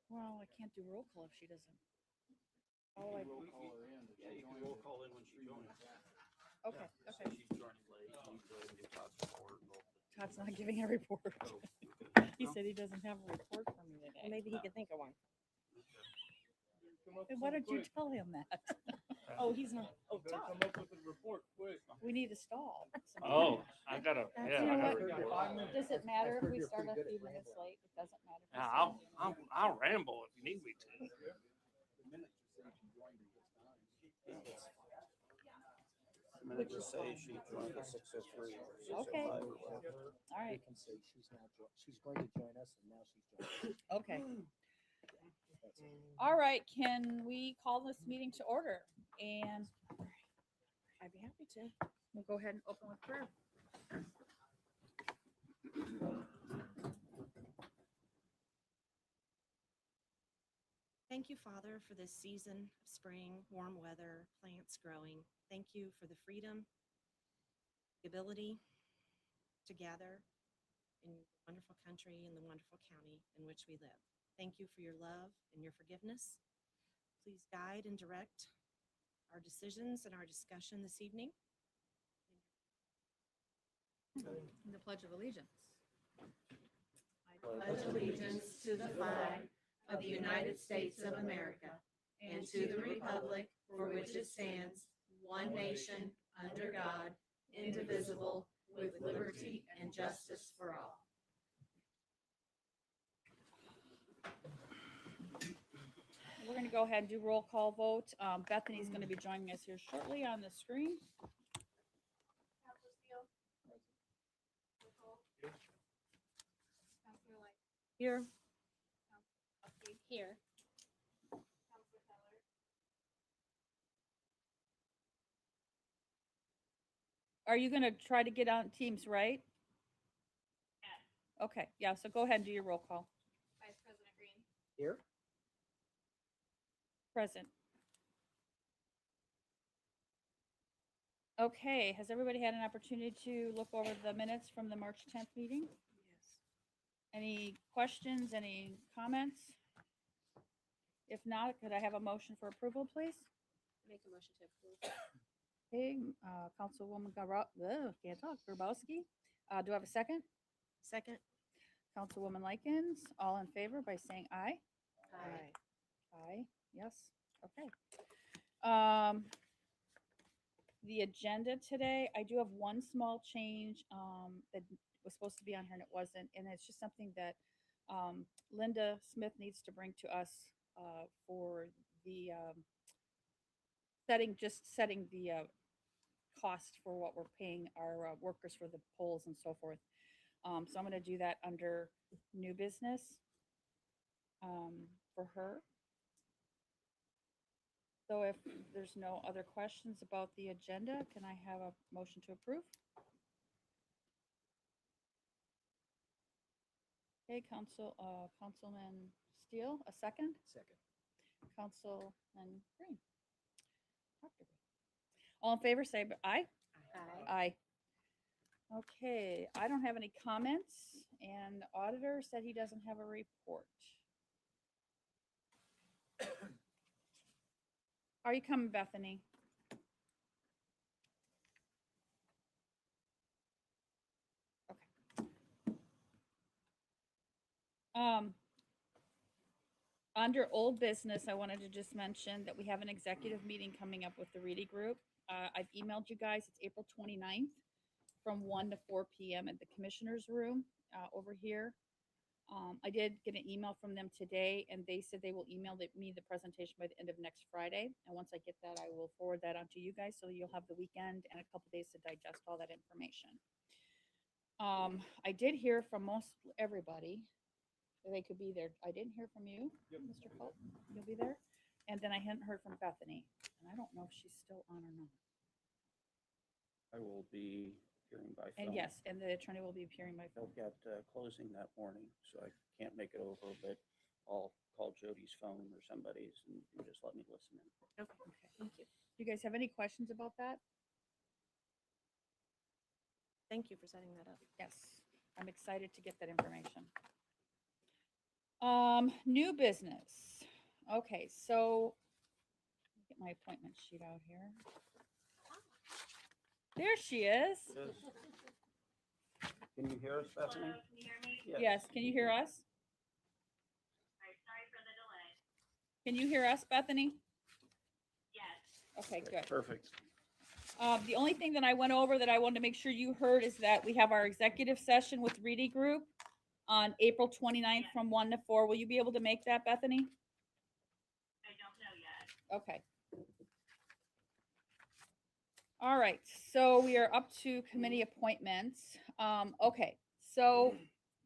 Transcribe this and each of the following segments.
Well, I can't do roll call if she doesn't. Oh, Yeah, you can roll call in when she joins. okay, Say okay. she's joining late, you go ahead and do Todd's report. Todd's not giving a report. Oh, He said he doesn't have a report for me today. Maybe he could think of one. Then why don't you tell him that? Oh, he's not. Oh, Better Todd. come up with a report quick. We need to stall. Oh, I gotta, You yeah, know I what? gotta report. Does it matter if we start a few minutes late? It doesn't matter. if we Yeah, start. I'll ramble if you need me to. I'm gonna just say she joined at 6:03 or 6:05 Okay. or whatever. All right, We can say she's now, she's going to join us and now she's joining. okay. That's it. All right, can we call this meeting to order? And I'd be happy to. we'll go ahead and open with prayer. Thank you, Father, for this season of spring, warm weather, plants growing. Thank you for the freedom, the ability to gather in the wonderful country and the wonderful county in which we live. Thank you for your love and your forgiveness. Please guide and direct our decisions and our discussion this evening. And the Pledge of Allegiance. Pledge allegiance to the flag of the United States of America and to the republic for which it stands, one nation, under God, indivisible, with liberty and justice for all. We're going to go ahead and do roll call vote. Bethany's going to be joining us here shortly on the screen. Counselor Steele? Nicole? Counselor Light? Here. Counselor Here. Counselor Keller? Are you going to try to get on Teams, right? Okay, yeah, so go ahead and do your roll call. Vice President Green? Here? Present. Okay, has everybody had an opportunity to look over the minutes from the March 10th meeting? Yes. Any questions, any comments? If not, could I have a motion for approval, please? Make a motion to approve. Okay, Councilwoman can't talk, Grabowski. Do I have a second? Second. Councilwoman Likens, all in favor by saying aye? Aye. Aye, yes, okay. The agenda today, I do have one small change, that was supposed to be on here and it wasn't, and it's just something that, Linda Smith needs to bring to us, for the, setting the, cost for what we're paying our workers for the polls and so forth. So I'm gonna do that under new business, for her. So if there's no other questions about the agenda, can I have a motion to approve? Okay, Councilman Steele, a second? Second. Councilman Green. Dr. Green. All in favor, say aye. Aye. Aye. Okay, I don't have any comments, and the auditor said he doesn't have a report. Are you coming, Bethany? Okay. Under old business, I wanted to just mention that we have an executive meeting coming up with the Reedy Group. I've emailed you guys. It's April 29th from 1 to 4 p.m. at the Commissioner's Room over here. I did get an email from them today, and they said they will email me the presentation by the end of next Friday. And once I get that, I will forward that on to you guys, so you'll have the weekend and a couple days to digest all that information. I did hear from most everybody that they could be there. I didn't hear from you, Mr. Culp. You'll be there? And then I hadn't heard from Bethany, and I don't know if she's still on or not. I will be appearing by And phone. yes, and the attorney will be appearing by phone. I've got closing that morning, so I can't make it over, but I'll call Jody's phone or somebody's and you just let me listen in. Okay. Thank you. You guys have any questions about that? Thank you for setting that up. Yes, I'm excited to get that information. New business. Okay, so get my appointment sheet out here. There she is. Can you hear us, Bethany? Hello, can you hear me? Yes, can you hear us? Alright, sorry for the delay. Can you hear us, Bethany? Yes. Okay, good. Perfect. The only thing that I went over that I wanted to make sure you heard is that we have our executive session with Reedy Group on April 29th from 1 to 4. Will you be able to make that, Bethany? I don't know yet. Okay. All right, so we are up to committee appointments. Okay, so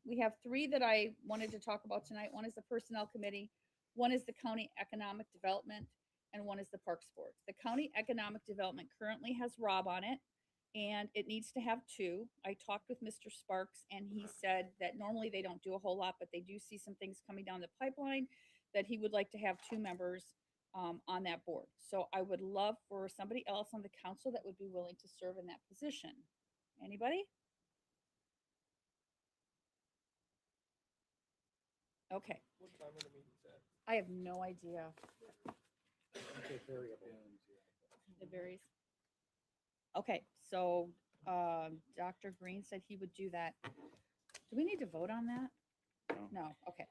we have three that I wanted to talk about tonight. One is the Personnel Committee, one is the County Economic Development, and one is the Parks Board. The County Economic Development currently has Rob on it, and it needs to have two. I talked with Mr. Sparks, and he said that normally they don't do a whole lot, but they do see some things coming down the pipeline that he would like to have two members on that board. So I would love for somebody else on the council that would be willing to serve in that position. Anybody? Okay. What time are the meetings at? I have no idea. Okay, variable. It varies. Okay, so Dr. Green said he would do that. Do we need to vote on that? No. No, okay.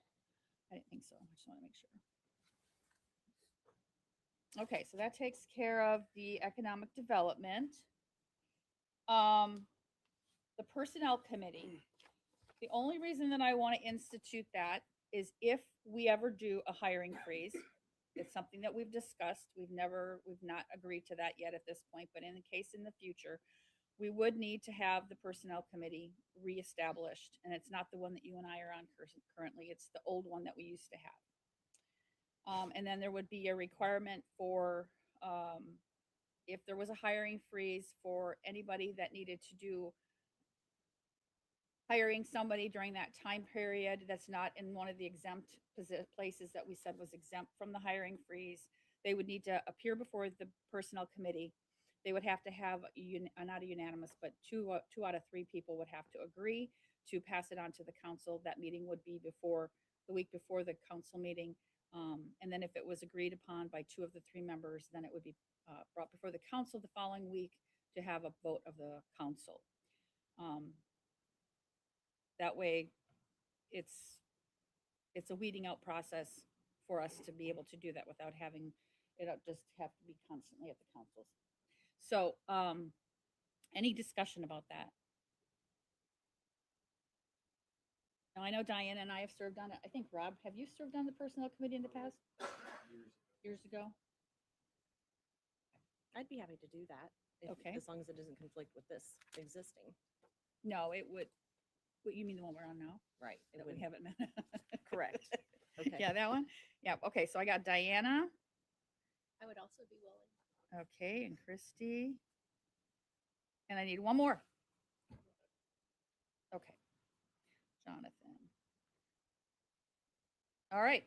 I didn't think so. I just want to make sure. Okay, so that takes care of the economic development. The Personnel Committee. The only reason that I want to institute that is if we ever do a hiring freeze. It's something that we've discussed. We've not agreed to that yet at this point, but in the case in the future, we would need to have the Personnel Committee reestablished. And it's not the one that you and I are on currently. It's the old one that we used to have. And then there would be a requirement for, if there was a hiring freeze for anybody that needed to do hiring somebody during that time period that's not in one of the exempt places that we said was exempt from the hiring freeze, they would need to appear before the Personnel Committee. They would have to have, not a unanimous, but two out of three people would have to agree to pass it on to the council. That meeting would be the week before the council meeting. And then if it was agreed upon by two of the three members, then it would be brought before the council the following week to have a vote of the council. That way, it's a weeding out process for us to be able to do that without having it just have to be constantly at the councils. So, any discussion about that? Now, I know Diana and I have served on it. I think, Rob, have you served on the Personnel Committee in the past? Years ago? I'd be happy to do that. Okay. As long as it doesn't conflict with this existing. No, it would. What, you mean the one we're on now? Right. It That would, we haven't met? correct. Okay. Yeah, that one? Yeah, okay, so I got Diana, I would also be willing. okay, and Christy. And I need one more. Okay, Jonathan. All right,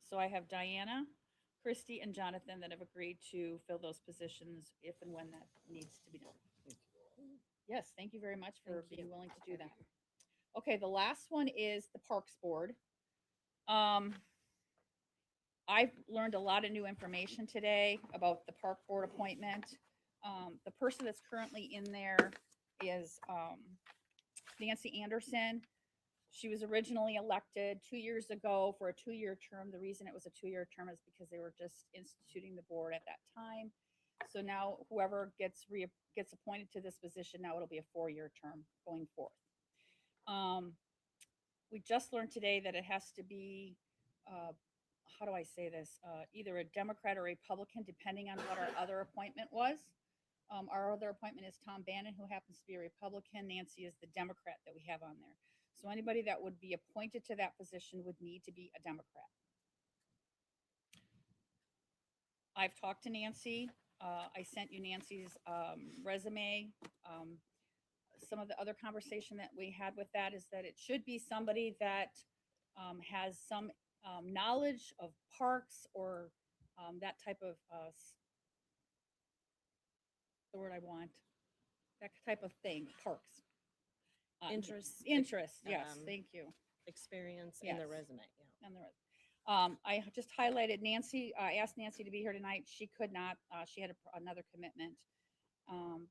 so I have Diana, Christy, and Jonathan that have agreed to fill those positions if and when that needs to be done. Yes, thank you very much for Thank being you. willing to do that. Okay, the last one is the Parks Board. I've learned a lot of new information today about the Park Board appointment. The person that's currently in there is Nancy Anderson. She was originally elected 2 years ago for a 2-year term. The reason it was a 2-year term is because they were just instituting the board at that time. So now whoever gets appointed to this position, now it'll be a 4-year term going forth. We just learned today that it has to be, how do I say this? Either a Democrat or Republican, depending on what our other appointment was. Our other appointment is Tom Bannon, who happens to be a Republican. Nancy is the Democrat that we have on there. So anybody that would be appointed to that position would need to be a Democrat. I've talked to Nancy. I sent you Nancy's resume. Some of the other conversation that we had with that is that it should be somebody that has some knowledge of parks or that type of the word I want, that type of thing, parks. Interest. Interest, yes, um, thank you. Experience in the Yes. resume. Yeah. And there is. I just highlighted Nancy, I asked Nancy to be here tonight. She could not, she had another commitment.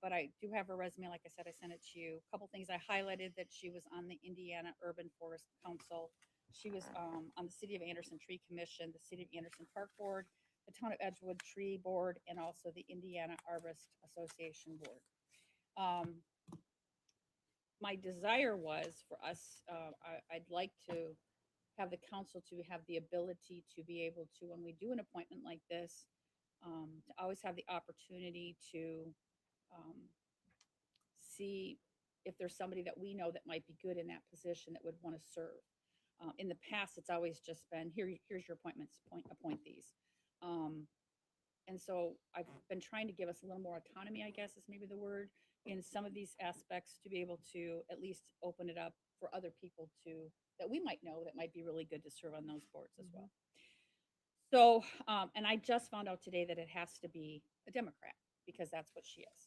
But I do have her resume. Like I said, I sent it to you. A couple things I highlighted, that she was on the Indiana Urban Forest Council. She was on the City of Anderson Tree Commission, the City of Anderson Park Board, the Town of Edgewood Tree Board, and also the Indiana Arborist Association Board. My desire was for us, I'd like to have the council to have the ability to be able to, when we do an appointment like this, to always have the opportunity to see if there's somebody that we know that might be good in that position that would want to serve. In the past, it's always just been, here's your appointments, appoint these. And so I've been trying to give us a little more autonomy, I guess is maybe the word, in some of these aspects, to be able to at least open it up for other people to, that we might know that might be really good to serve on those boards as well. So, and I just found out today that it has to be a Democrat, because that's what she is.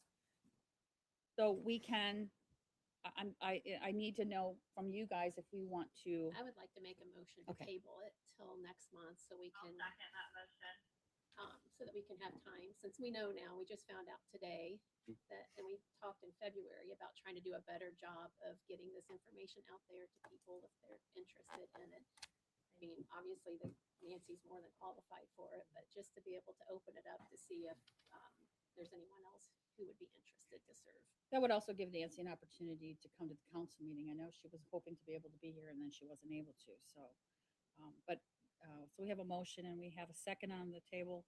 So we can, I need to know from you guys if we want to, I would like to make a motion to Okay. table it till next month so we I'll can, second that motion. so that we can have time, since we know now, we just found out today that, and we talked in February about trying to do a better job of getting this information out there to people if they're interested in it. I mean, obviously, Nancy's more than qualified for it, but just to be able to open it up to see if there's anyone else who would be interested to serve. that would also give Nancy an opportunity to come to the council meeting. I know she was hoping to be able to be here and then she wasn't able to, so. So we have a motion and we have a second on the table.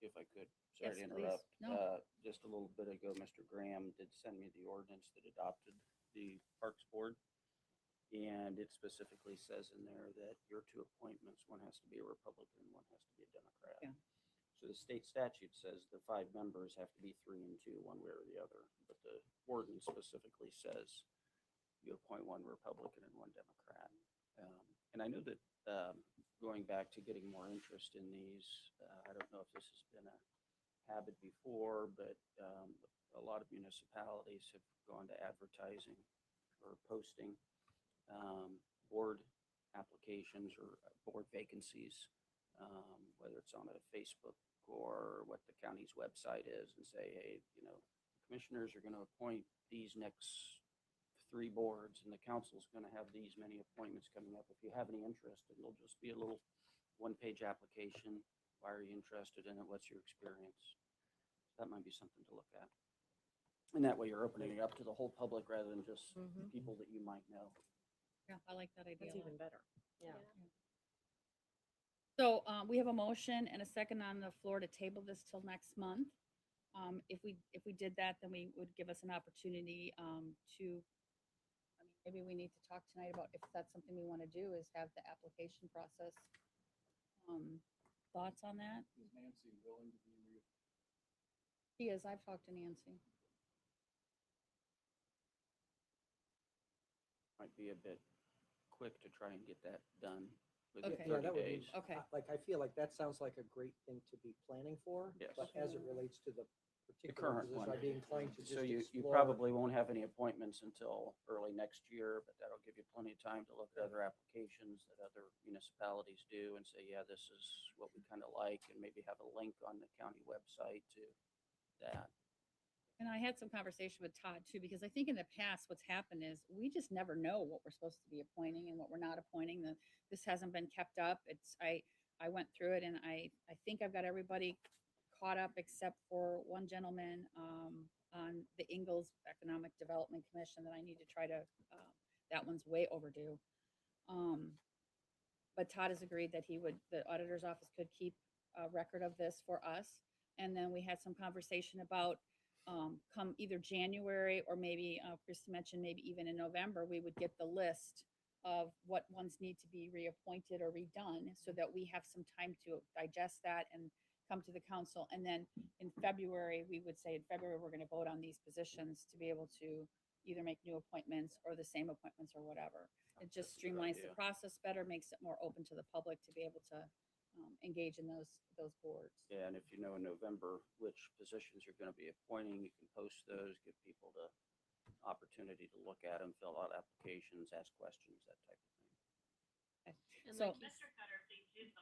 If I could, sorry Yes, to please. interrupt. No. Just a little bit ago, Mr. Graham did send me the ordinance that adopted the Parks Board. And it specifically says in there that your two appointments, one has to be a Republican, one has to be a Democrat. Yeah. So the state statute says the 5 members have to be 3 and 2, one way or the other. But the ordinance specifically says you appoint one Republican and one Democrat. And I know that going back to getting more interest in these, I don't know if this has been a habit before, but a lot of municipalities have gone to advertising or posting board applications or board vacancies, whether it's on a Facebook or what the county's website is, and say, hey, you know, commissioners are going to appoint these next 3 boards, and the council's going to have these many appointments coming up. If you have any interest, it'll just be a little 1-page application. Why are you interested in it? What's your experience? That might be something to look at. And that way you're opening it up to the whole public rather than just people that you might know. Yeah, I like that idea. That's a lot. even better. Yeah. So we have a motion and a second on the floor to table this till next month. If we did that, then we would give us an opportunity to, I mean, maybe we need to talk tonight about if that's something we want to do, is have the application process. Thoughts on that? Is Nancy willing to be She is, I've talked to Nancy. Might be a bit quick to try and get that done Okay. within Yeah, 30 that would be, days. Okay. like, I feel like that sounds like a great thing to be planning for. Yes. But as it relates to the particular current position, one. I'd be inclined to just So you explore. probably won't have any appointments until early next year, but that'll give you plenty of time to look at other applications that other municipalities do and say, yeah, this is what we kind of like, and maybe have a link on the county website to that. And I had some conversation with Todd too, because I think in the past, what's happened is we just never know what we're supposed to be appointing and what we're not appointing. This hasn't been kept up. I went through it and I think I've got everybody caught up except for one gentleman on the Ingalls Economic Development Commission that I need to try to, that one's way overdue. But Todd has agreed that the auditor's office could keep a record of this for us. And then we had some conversation about come either January or maybe, Christy mentioned maybe even in November, we would get the list of what ones need to be reappointed or redone so that we have some time to digest that and come to the council. And then in February, we would say in February, we're going to vote on these positions to be able to either make new appointments or the same appointments or whatever. It just That's a good streamlines the idea. process better, makes it more open to the public to be able to engage in those boards. Yeah, and if you know in November which positions you're going to be appointing, you can post those, give people the opportunity to look at them, fill out applications, ask questions, that type of thing. And So- like you s-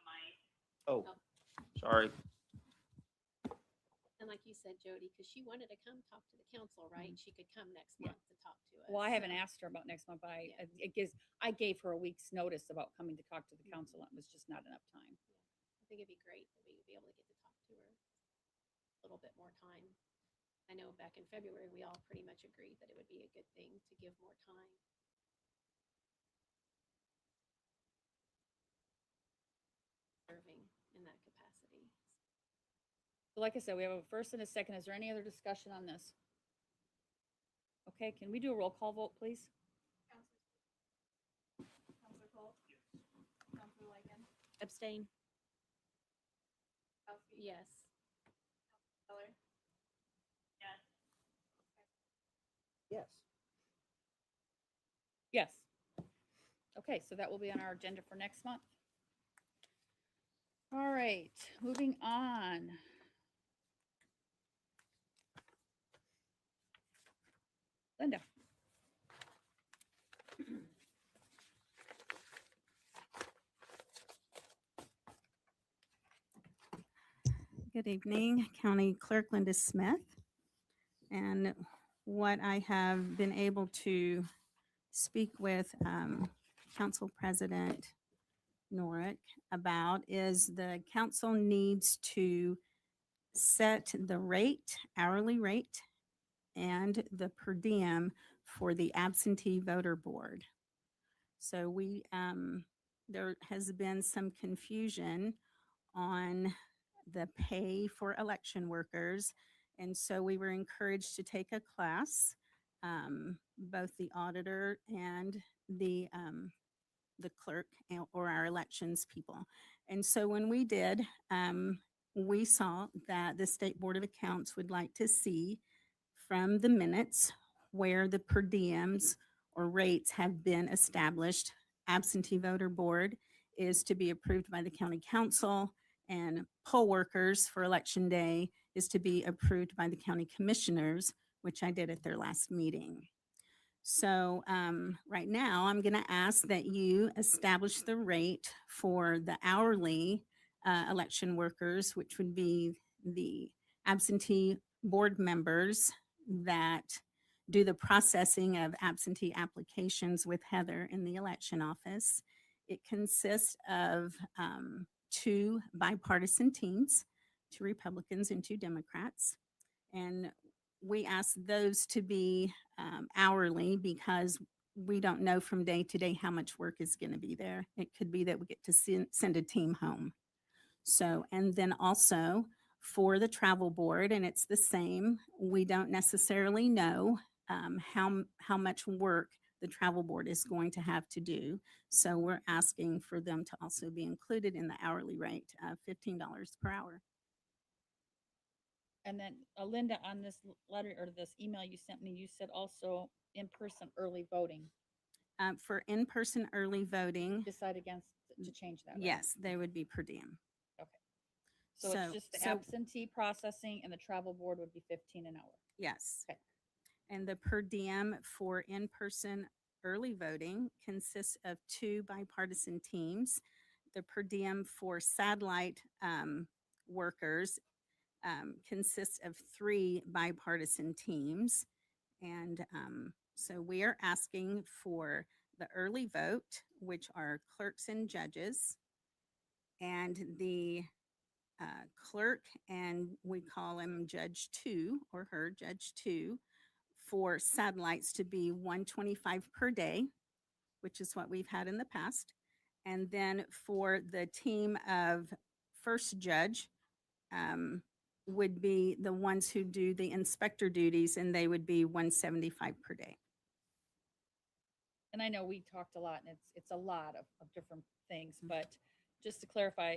Oh, Oh. sorry. And like you said, Jody, because she wanted to come talk to the council, right? She could come next Yeah. month to talk to us. Well, I haven't so- asked her about next month, but Yeah. I gave her a week's notice about coming to talk to the council, and it was just not enough time. I think it'd be great that we would be able to get to talk to her a little bit more time. I know back in February, we all pretty much agreed that it would be a good thing to give more time. Serving in that capacity. So like I said, we have a first and a second. Is there any other discussion on this? Okay, can we do a roll call vote, please? Counselor Colt? Counselor Lycan? Abstain. Kowski? Yes. Keller? Yes. Yes. Yes. Okay, so that will be on our agenda for next month. All right, moving on. Linda. Good evening, County Clerk Linda Smith. And what I have been able to speak with Council President Norick about is the council needs to set the rate, hourly rate, and the per diem for the absentee voter board. So there has been some confusion on the pay for election workers. And so we were encouraged to take a class, both the auditor and the clerk or our elections people. And so when we did, we saw that the State Board of Accounts would like to see from the minutes where the per diems or rates have been established. Absentee voter board is to be approved by the county council, and poll workers for election day is to be approved by the county commissioners, which I did at their last meeting. So right now, I'm going to ask that you establish the rate for the hourly election workers, which would be the absentee board members that do the processing of absentee applications with Heather in the election office. It consists of 2 bipartisan teams, 2 Republicans and 2 Democrats. And we ask those to be hourly because we don't know from day to day how much work is going to be there. It could be that we get to send a team home. So, and then also for the travel board, and it's the same, we don't necessarily know how much work the travel board is going to have to do. So we're asking for them to also be included in the hourly rate of $15 per hour. And then Linda, on this letter or this email you sent me, you said also in-person early voting. For in-person early voting, Decide against to change that, right? yes, they would be per diem. So it's just the absentee processing and the travel board would be 15 an hour. Yes. Okay. And the per diem for in-person early voting consists of 2 bipartisan teams. The per diem for satellite workers consists of 3 bipartisan teams. And so we are asking for the early vote, which are clerks and judges, and the clerk, and we call him Judge 2 or her Judge 2, for satellites to be $125 per day, which is what we've had in the past. And then for the team of first judge would be the ones who do the inspector duties, and they would be $175 per day. And I know we talked a lot, and it's a lot of different things, but just to clarify,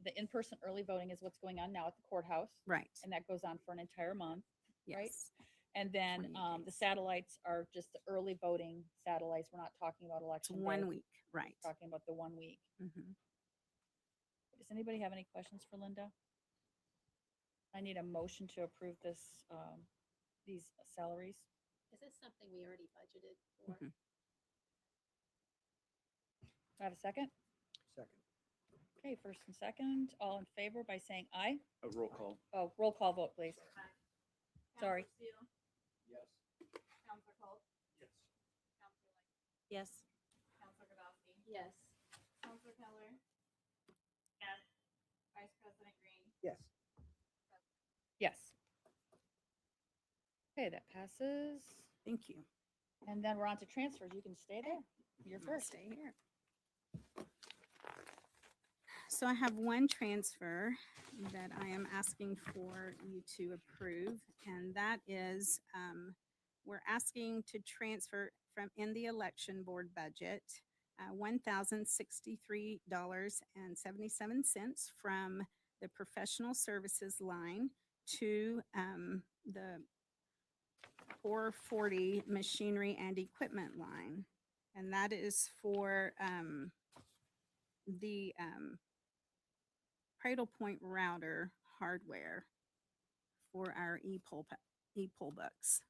the in-person early voting is what's going on now at the courthouse, Right. and that goes on for an entire month. right? Yes. And then 28 the days. satellites are just the early voting satellites. We're not talking about It's election day. 1 week, We're right. Talking about the 1 week. Mhm. Does anybody have any questions for Linda? I need a motion to approve this, these salaries. Is this something we already budgeted for? Mhm. Do I have a second? Second. Okay, first and second, all in favor by saying aye. A roll call. Oh, roll call vote, please. Sorry. Counselor Steele, Yes. Counselor Colt, Yes. Counselor Light, Yes. Counselor Grabowski, Yes. Counselor Keller. Yes. Vice President Green. Yes. Yes. Okay, that passes. Thank you. And then we're on to transfers. You can stay there. You're I'll first. stay here. So I have one transfer that I am asking for you to approve, and that is, we're asking to transfer from, in the election board budget, $1,063.77 from the professional services line to the 440 machinery and equipment line. And that is for the Cradle Point router hardware for our e-poll books.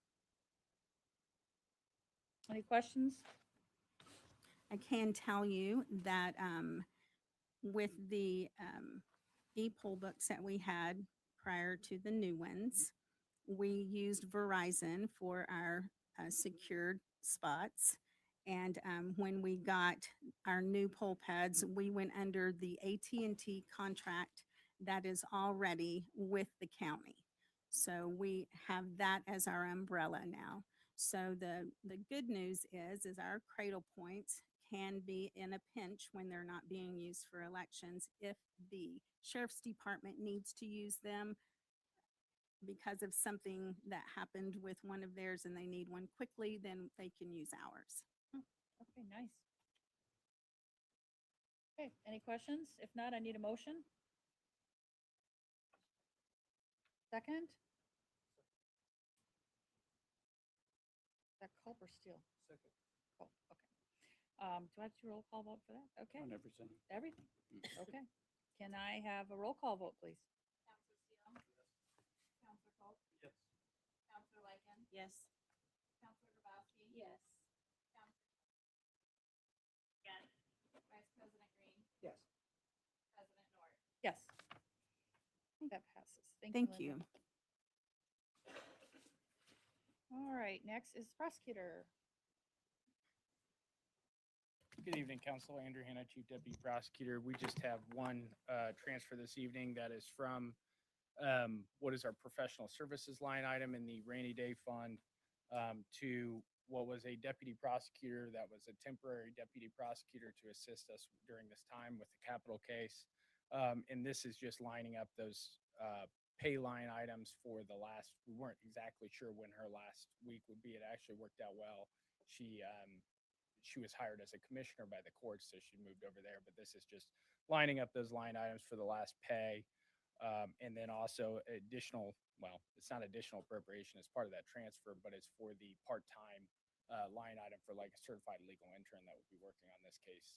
Any questions? I can tell you that with the e-poll books that we had prior to the new ones, we used Verizon for our secured spots. And when we got our new poll pads, we went under the AT&T contract that is already with the county. So we have that as our umbrella now. So the good news is our Cradle Points can be in a pinch when they're not being used for elections. If the sheriff's department needs to use them because of something that happened with one of theirs and they need one quickly, then they can use ours. Okay, nice. Okay, any questions? If not, I need a motion. Second? Is that Culp or Steele? Second. Culp, okay. Do I have to roll call vote for that? Okay, On everything. everything. Okay. Can I have a roll call vote, please? Counselor Steele. Counselor Colt, Yes. Counselor Liken, Yes. Counselor Grabowski. Yes. Counselor. Yes. Vice President Green, Yes. President North. Yes. I think that passes. Thank Linda. you. All right, next is prosecutor. Good evening, Council. Andrew Hanna, Chief Deputy Prosecutor. We just have one transfer this evening that is from what is our professional services line item in the rainy day fund to what was a deputy prosecutor that was a temporary deputy prosecutor to assist us during this time with the capital case. And this is just lining up those pay line items for the last, we weren't exactly sure when her last week would be. It actually worked out well. She was hired as a commissioner by the court, so she moved over there. But this is just lining up those line items for the last pay. And then also additional, well, it's not additional appropriation as part of that transfer, but it's for the part-time line item for like a certified legal intern that will be working on this case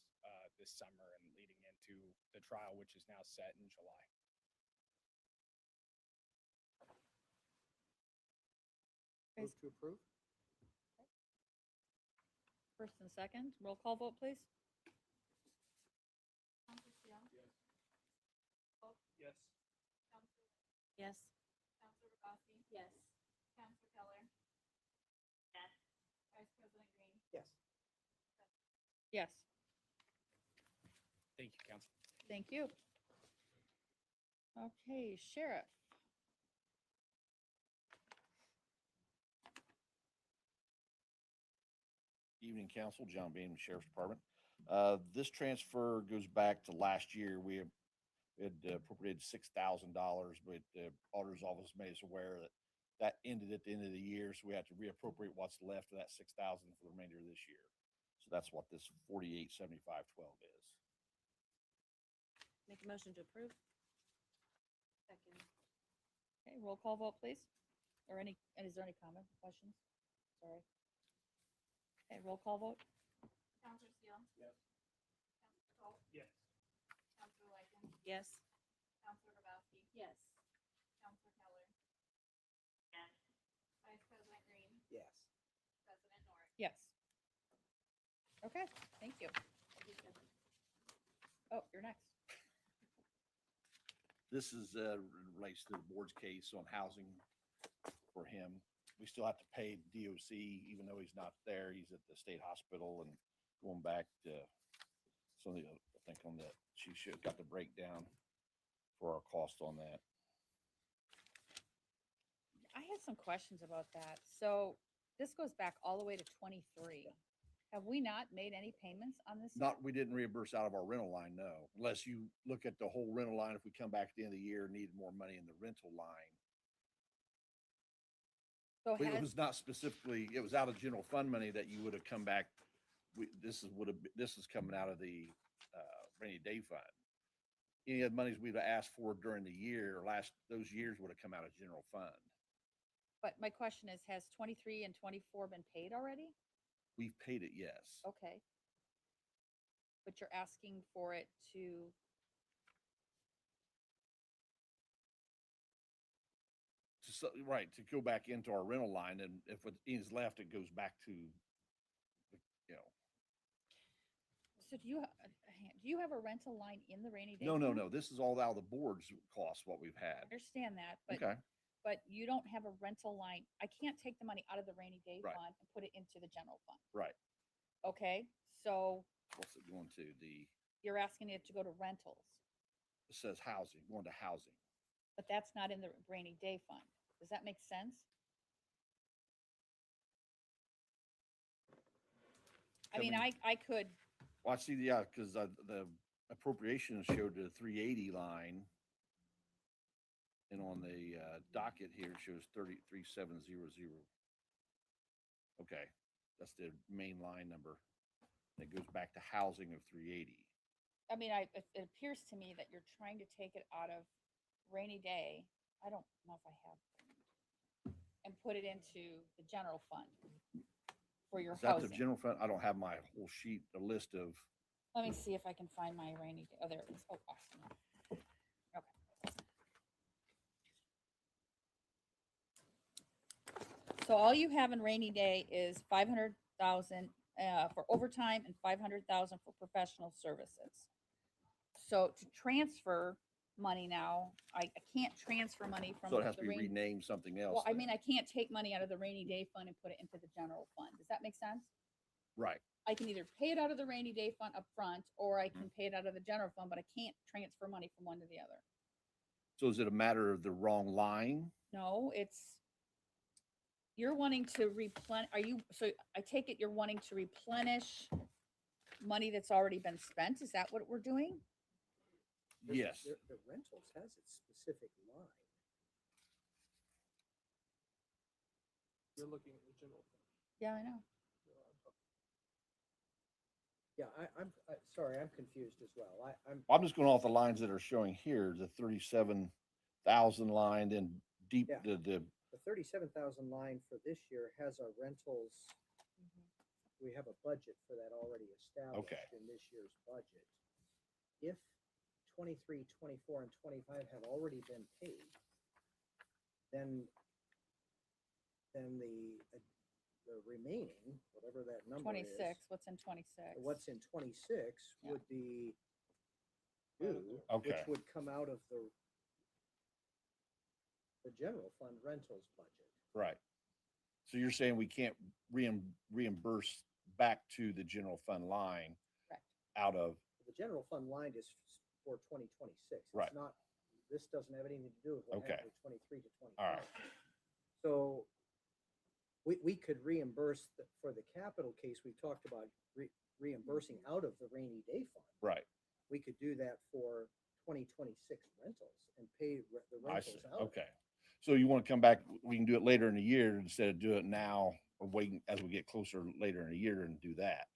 this summer and leading into the trial, which is now set in July. Move to approve? First and second, roll call vote, please. Counselor Steele. Yes. Colt, Yes. Counselor, Yes. Counselor Grabowski, Yes. Counselor Keller. Yes. Vice President Green, Yes. Yes, Thank you, Council. thank you. Okay, Sheriff. Evening, Council. John Bean, Sheriff's Department. This transfer goes back to last year. We had appropriated $6,000, but the auditor's office made us aware that that ended at the end of the year, so we have to reappropriate what's left of that $6,000 for the remainder of this year. So that's what this 487512 is. Make a motion to approve? Second. Okay, roll call vote, please. Or any, and is there any comment, questions? Sorry. Okay, roll call vote. Counselor Steele. Yes. Counselor Colt, Yes. Counselor Liken, Yes. Counselor Grabowski, Yes. Counselor Keller. Yes. Vice President Green, Yes. President North. Yes. Okay, thank you. Oh, you're next. This is, relates to the board's case on housing for him. We still have to pay DOC, even though he's not there. He's at the state hospital and going back to something, I think on that, she should have got the breakdown for our cost on that. I had some questions about that. So this goes back all the way to 23. Have we not made any payments on this? Not, we didn't reimburse out of our rental line, no, unless you look at the whole rental line. If we come back at the end of the year, and need more money in the rental line. So But it has, was not specifically, it was out of general fund money that you would have come back. This is coming out of the rainy day fund. Any of the monies we'd have asked for during the year, those years would have come out of general fund. but my question is, has 23 and 24 been paid already? We've paid it, yes. Okay. But you're asking for it to, Right, to go back into our rental line, and if what is left, it goes back to, you know, so do you have a rental line in the rainy day? no, fund? this is all out of the board's cost, what we've I had. understand that, Okay, but you don't have a rental line. I can't take the money out of the rainy day Right. fund and put it into the general fund. right. Okay, so What's it going to? you're asking it to go to rentals, It says housing, going to housing. but that's not in the rainy day fund. Does that make sense? I mean, Coming- I could, Well, I see, yeah, because the appropriations showed the 380 line. And on the docket here, it shows 33,700. Okay, that's the main line number. That goes back to housing of 380. I mean, it appears to me that you're trying to take it out of rainy day. I don't know if I have. And put it into the general fund for your Is that the housing. general fund? I don't have my whole sheet, a list of, Let me see if I can find my rainy day. Oh, there it is. Oh, awesome. Okay. So all you have in rainy day is 500,000 for overtime and 500,000 for professional services. So to transfer money now, I can't transfer money from so it has to the be rainy. renamed something else. Well, I then. mean, I can't take money out of the rainy day fund and put it into the general fund. Does that make sense? Right, I can either pay it out of the rainy day fund up front, or I Mm-hmm. can pay it out of the general fund, but I can't transfer money from one to the other. so is it a matter of the wrong line? No, you're wanting to so I take it you're wanting to replenish money that's already been spent? Is that what we're doing? Yes, The rentals has its specific line. You're looking at the general fund. Yeah, I know. Yeah, I'm sorry, I'm confused as well. I'm just going off the lines that are showing here, the 37,000 line, then deep, Yeah. the The 37,000 line for this year has our rentals. We have a budget for that already established in this year's budget. If 23, 24, and 25 have already been paid, then the remaining, whatever that number is. 26, what's in 26? What's in 26 Yeah. would be due, Okay. which would come out of the general fund rentals budget. right. So you're saying we can't reimburse back to the general fund line Correct. out of, The general fund line is for 2026. It's Right. not, this doesn't have anything to do with what Okay. happened with 23 to 25. all right, So we could reimburse for the capital case, we talked about reimbursing out of the rainy day fund. right. We could do that for 2026 rentals and pay the I see. rentals out. Okay. So you want to come back, we can do it later in the year instead of do it now or waiting as we get closer later in the year and do that.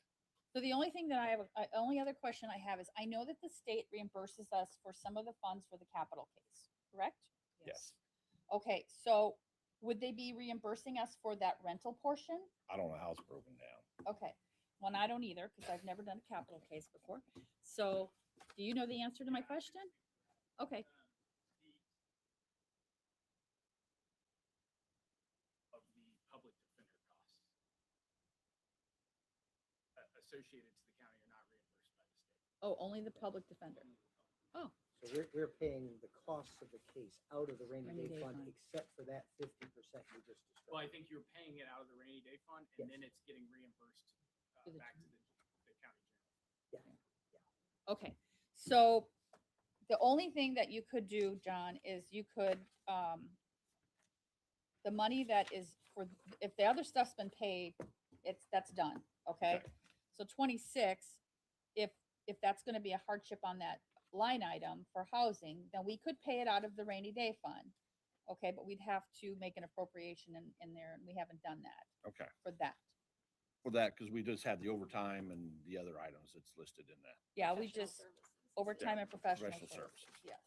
So the only thing that only other question I have is, I know that the state reimburses us for some of the funds for the capital case, correct? Yes. Okay, so would they be reimbursing us for that rental portion? I don't know how it's broken down. Okay, well, I don't either, because I've never done a capital case before. So, do you know the answer to my question? Okay, Of the public defender costs associated to the county are not reimbursed by the state. Oh, only the public defender. Oh, So we're paying the costs of the case out of the rainy Rainy day day fund, fund. except for that 50% you just Well, I described. think you're paying it out of the rainy day fund Yes. and then it's getting reimbursed To the back to the county general. okay. So the only thing that you could do, John, is you could, the money that is for, if the other stuff's been paid, that's done, okay? Okay. So 26, if that's gonna be a hardship on that line item for housing, then we could pay it out of the rainy day fund. Okay, but we'd have to make an appropriation in there, and we haven't done that Okay. for that. For that, because we just had the overtime and the other items that's listed in that. Yeah, we Professional just, services. overtime and professional Professional services, services. yes.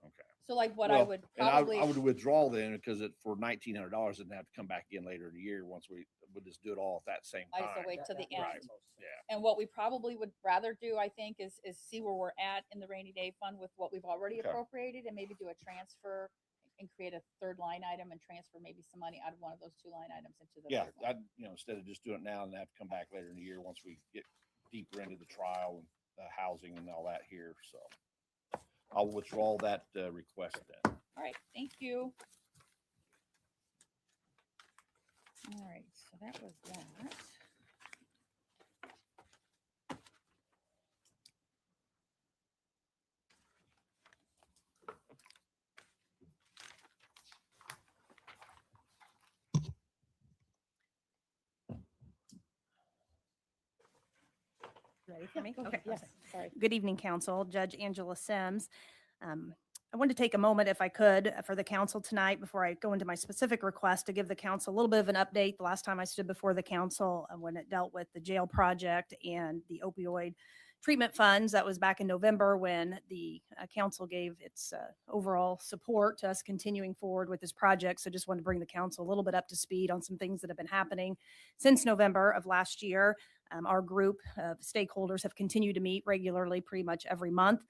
Okay. So like what I Well, would and probably. I would withdraw then because for $1,900, it didn't have to come back again later in the year once we would just do it all at that same I time. just wait till the That makes end. the most sense. Yeah. And what we probably would rather do, I think, is see where we're at in the rainy day fund with what we've already Okay. appropriated and maybe do a transfer and create a third line item and transfer maybe some money out of one of those two line items into the. Yeah, third one. instead of just doing it now and have to come back later in the year once we get deeper into the trial and housing and all that here. So I'll withdraw that request then. All right, thank you. All right, so that was that. Ready for me? Go ahead. Okay. Yes, sorry. Good evening, council. Judge Angela Sims. I wanted to take a moment, if I could, for the council tonight before I go into my specific request to give the council a little bit of an update. The last time I stood before the council when it dealt with the jail project and the opioid treatment funds, that was back in November when the council gave its overall support to us continuing forward with this project. So just wanted to bring the council a little bit up to speed on some things that have been happening since November of last year. Our group of stakeholders have continued to meet regularly pretty much every month.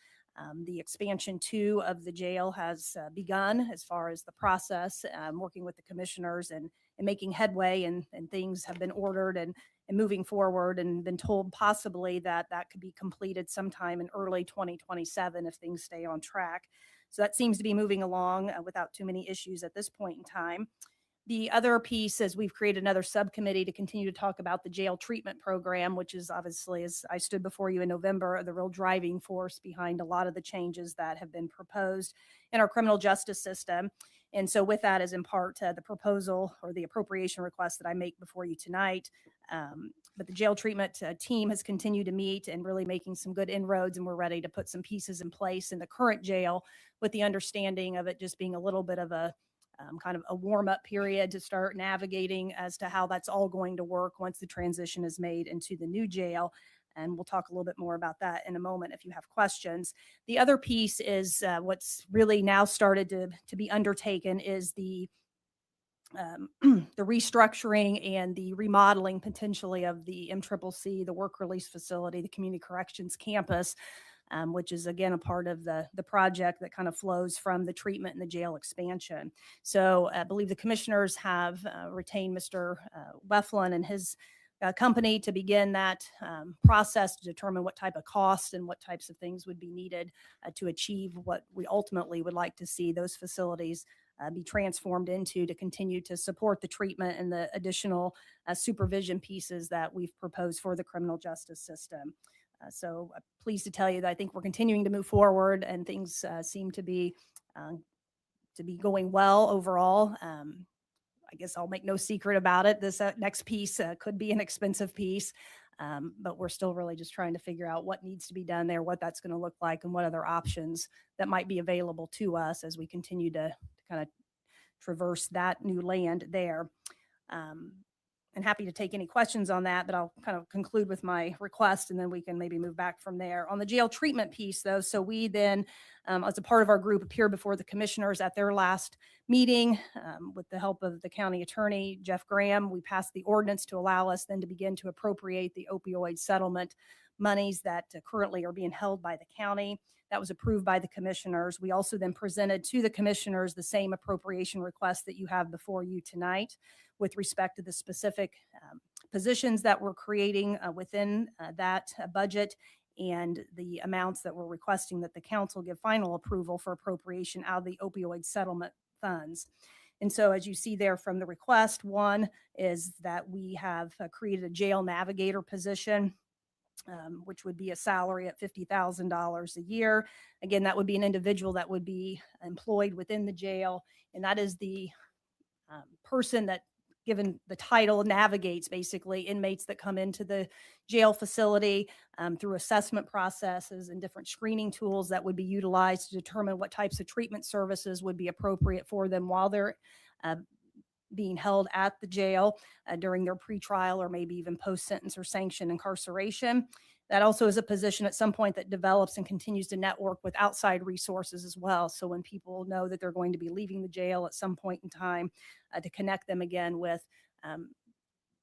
The expansion 2 of the jail has begun as far as the process, working with the commissioners and making headway, and things have been ordered and moving forward, and been told possibly that could be completed sometime in early 2027 if things stay on track. So that seems to be moving along without too many issues at this point in time. The other piece is we've created another subcommittee to continue to talk about the jail treatment program, which is obviously, as I stood before you in November, the real driving force behind a lot of the changes that have been proposed in our criminal justice system. And so with that is in part the proposal or the appropriation request that I make before you tonight. But the jail treatment team has continued to meet and really making some good inroads, and we're ready to put some pieces in place in the current jail with the understanding of it just being a little bit of a kind of a warm-up period to start navigating as to how that's all going to work once the transition is made into the new jail. And we'll talk a little bit more about that in a moment if you have questions. The other piece is what's really now started to be undertaken is the restructuring and the remodeling potentially of the MCCPSC, the work release facility, the community corrections campus, which is again a part of the project that kind of flows from the treatment and the jail expansion. So I believe the commissioners have retained Mr. Weflin and his company to begin that process to determine what type of costs and what types of things would be needed to achieve what we ultimately would like to see those facilities be transformed into to continue to support the treatment and the additional supervision pieces that we've proposed for the criminal justice system. So pleased to tell you that I think we're continuing to move forward, and things seem to be going well overall. I guess I'll make no secret about it. This next piece could be an expensive piece, but we're still really just trying to figure out what needs to be done there, what that's going to look like, and what other options that might be available to us as we continue to kind of traverse that new land there. And happy to take any questions on that, but I'll kind of conclude with my request and then we can maybe move back from there. On the jail treatment piece though, so we then, as a part of our group, appeared before the commissioners at their last meeting with the help of the county attorney, Jeff Graham. We passed the ordinance to allow us then to begin to appropriate the opioid settlement monies that currently are being held by the county. That was approved by the commissioners. We also then presented to the commissioners the same appropriation request that you have before you tonight with respect to the specific positions that we're creating within that budget and the amounts that we're requesting that the council give final approval for appropriation out of the opioid settlement funds. And so as you see there from the request, one is that we have created a jail navigator position, which would be a salary at $50,000 a year. Again, that would be an individual that would be employed within the jail, and that is the person that, given the title, navigates basically inmates that come into the jail facility through assessment processes and different screening tools that would be utilized to determine what types of treatment services would be appropriate for them while they're being held at the jail during their pretrial or maybe even post-sentence or sanction incarceration. That also is a position at some point that develops and continues to network with outside resources as well. So when people know that they're going to be leaving the jail at some point in time, to connect them again with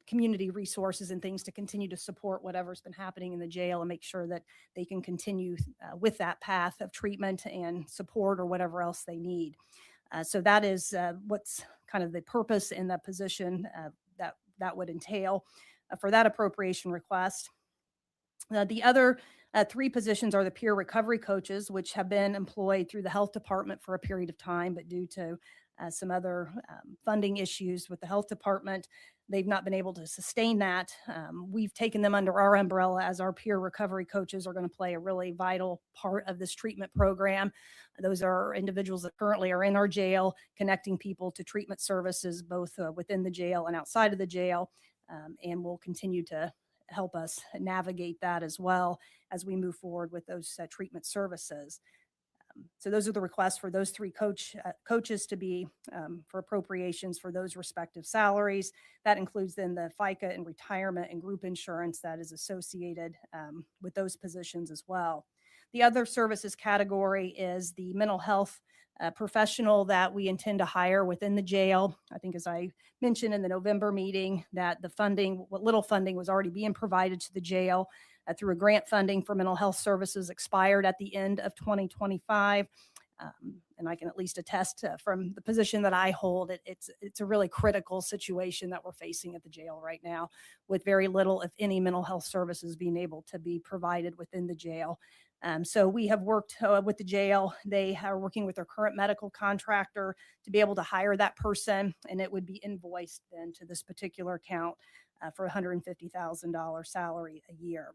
community resources and things to continue to support whatever's been happening in the jail and make sure that they can continue with that path of treatment and support or whatever else they need. So that is what's kind of the purpose in that position that would entail for that appropriation request. The other three positions are the peer recovery coaches, which have been employed through the health department for a period of time, but due to some other funding issues with the health department, they've not been able to sustain that. We've taken them under our umbrella as our peer recovery coaches are going to play a really vital part of this treatment program. Those are individuals that currently are in our jail, connecting people to treatment services, both within the jail and outside of the jail, and will continue to help us navigate that as well as we move forward with those treatment services. So those are the requests for those three coaches to be for appropriations for those respective salaries. That includes then the FICA and retirement and group insurance that is associated with those positions as well. The other services category is the mental health professional that we intend to hire within the jail. I think as I mentioned in the November meeting that the funding, what little funding was already being provided to the jail through a grant funding for mental health services expired at the end of 2025. And I can at least attest from the position that I hold, it's a really critical situation that we're facing at the jail right now, with very little, if any, mental health services being able to be provided within the jail. So we have worked with the jail. They are working with their current medical contractor to be able to hire that person, and it would be invoiced then to this particular account for $150,000 salary a year.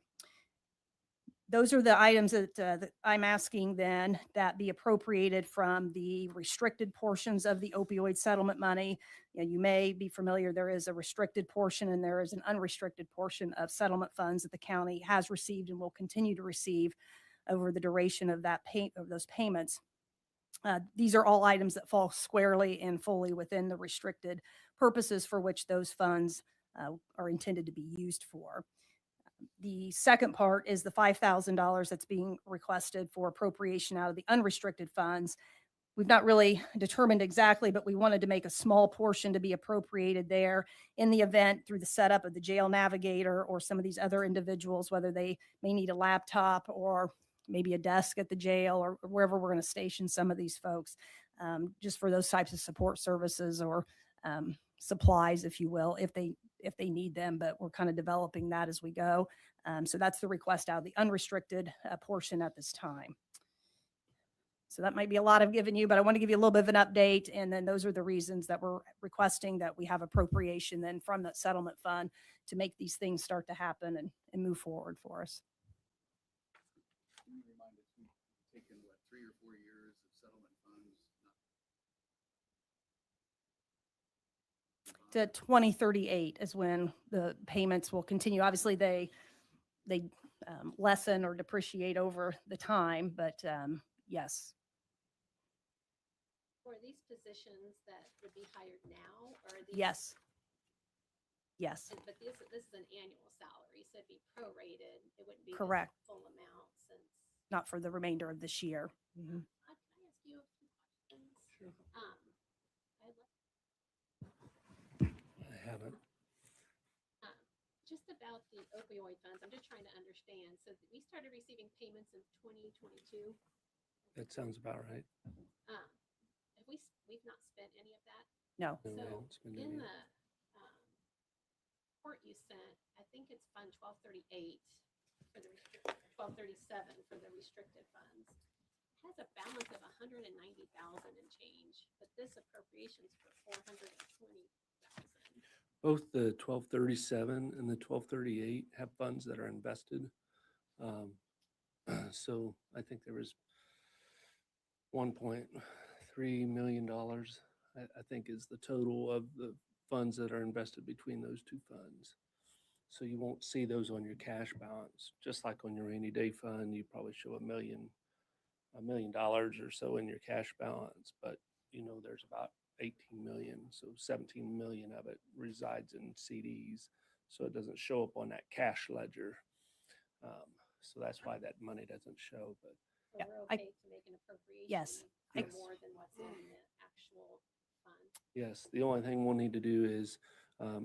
Those are the items that I'm asking then that be appropriated from the restricted portions of the opioid settlement money. You may be familiar, there is a restricted portion and there is an unrestricted portion of settlement funds that the county has received and will continue to receive over the duration of those payments. These are all items that fall squarely and fully within the restricted purposes for which those funds are intended to be used for. The second part is the $5,000 that's being requested for appropriation out of the unrestricted funds. We've not really determined exactly, but we wanted to make a small portion to be appropriated there in the event through the setup of the jail navigator or some of these other individuals, whether they may need a laptop or maybe a desk at the jail or wherever we're going to station some of these folks, just for those types of support services or supplies, if you will, if they need them, but we're kind of developing that as we go. So that's the request out of the unrestricted portion at this time. So that might be a lot I've given you, but I want to give you a little bit of an update. And then those are the reasons that we're requesting that we have appropriation then from that settlement fund to make these things start to happen and move forward for us. Can you remind us, we've taken, what, 3 or 4 years of settlement funds? To 2038 is when the payments will continue. Obviously, they lessen or depreciate over the time, but yes. For these positions that would be hired now, or these? Yes. Yes. But this is an annual salary, so it'd be prorated. It wouldn't be the Correct. full amount since. Not for the remainder of this year. Mm-hmm. Can I ask you a few questions? Sure. I haven't. Just about the opioid funds, I'm just trying to understand. So we started receiving payments in 2022. That sounds about right. Have we've not spent any of that? No. No, we So haven't spent in any. the report you sent, I think it's Fund 1238. for the restricted, 1237 for the restricted funds has a balance of 190,000 and change, but this appropriation's for 420,000. Both the 1237 and the 1238 have funds that are invested. So I think there was $1.3 million, I think is the total of the funds that are invested between those two funds. So you won't see those on your cash balance, just like on your rainy day fund, you probably show $1 million or so in your cash balance, but there's about 18 million, so 17 million of it resides in CDs, so it doesn't show up on that cash ledger. So that's why that money doesn't show. But So Yeah, we're I- okay to make an appropriation Yes. for Yes. more than what's in the actual fund. yes, the only thing we'll need to do is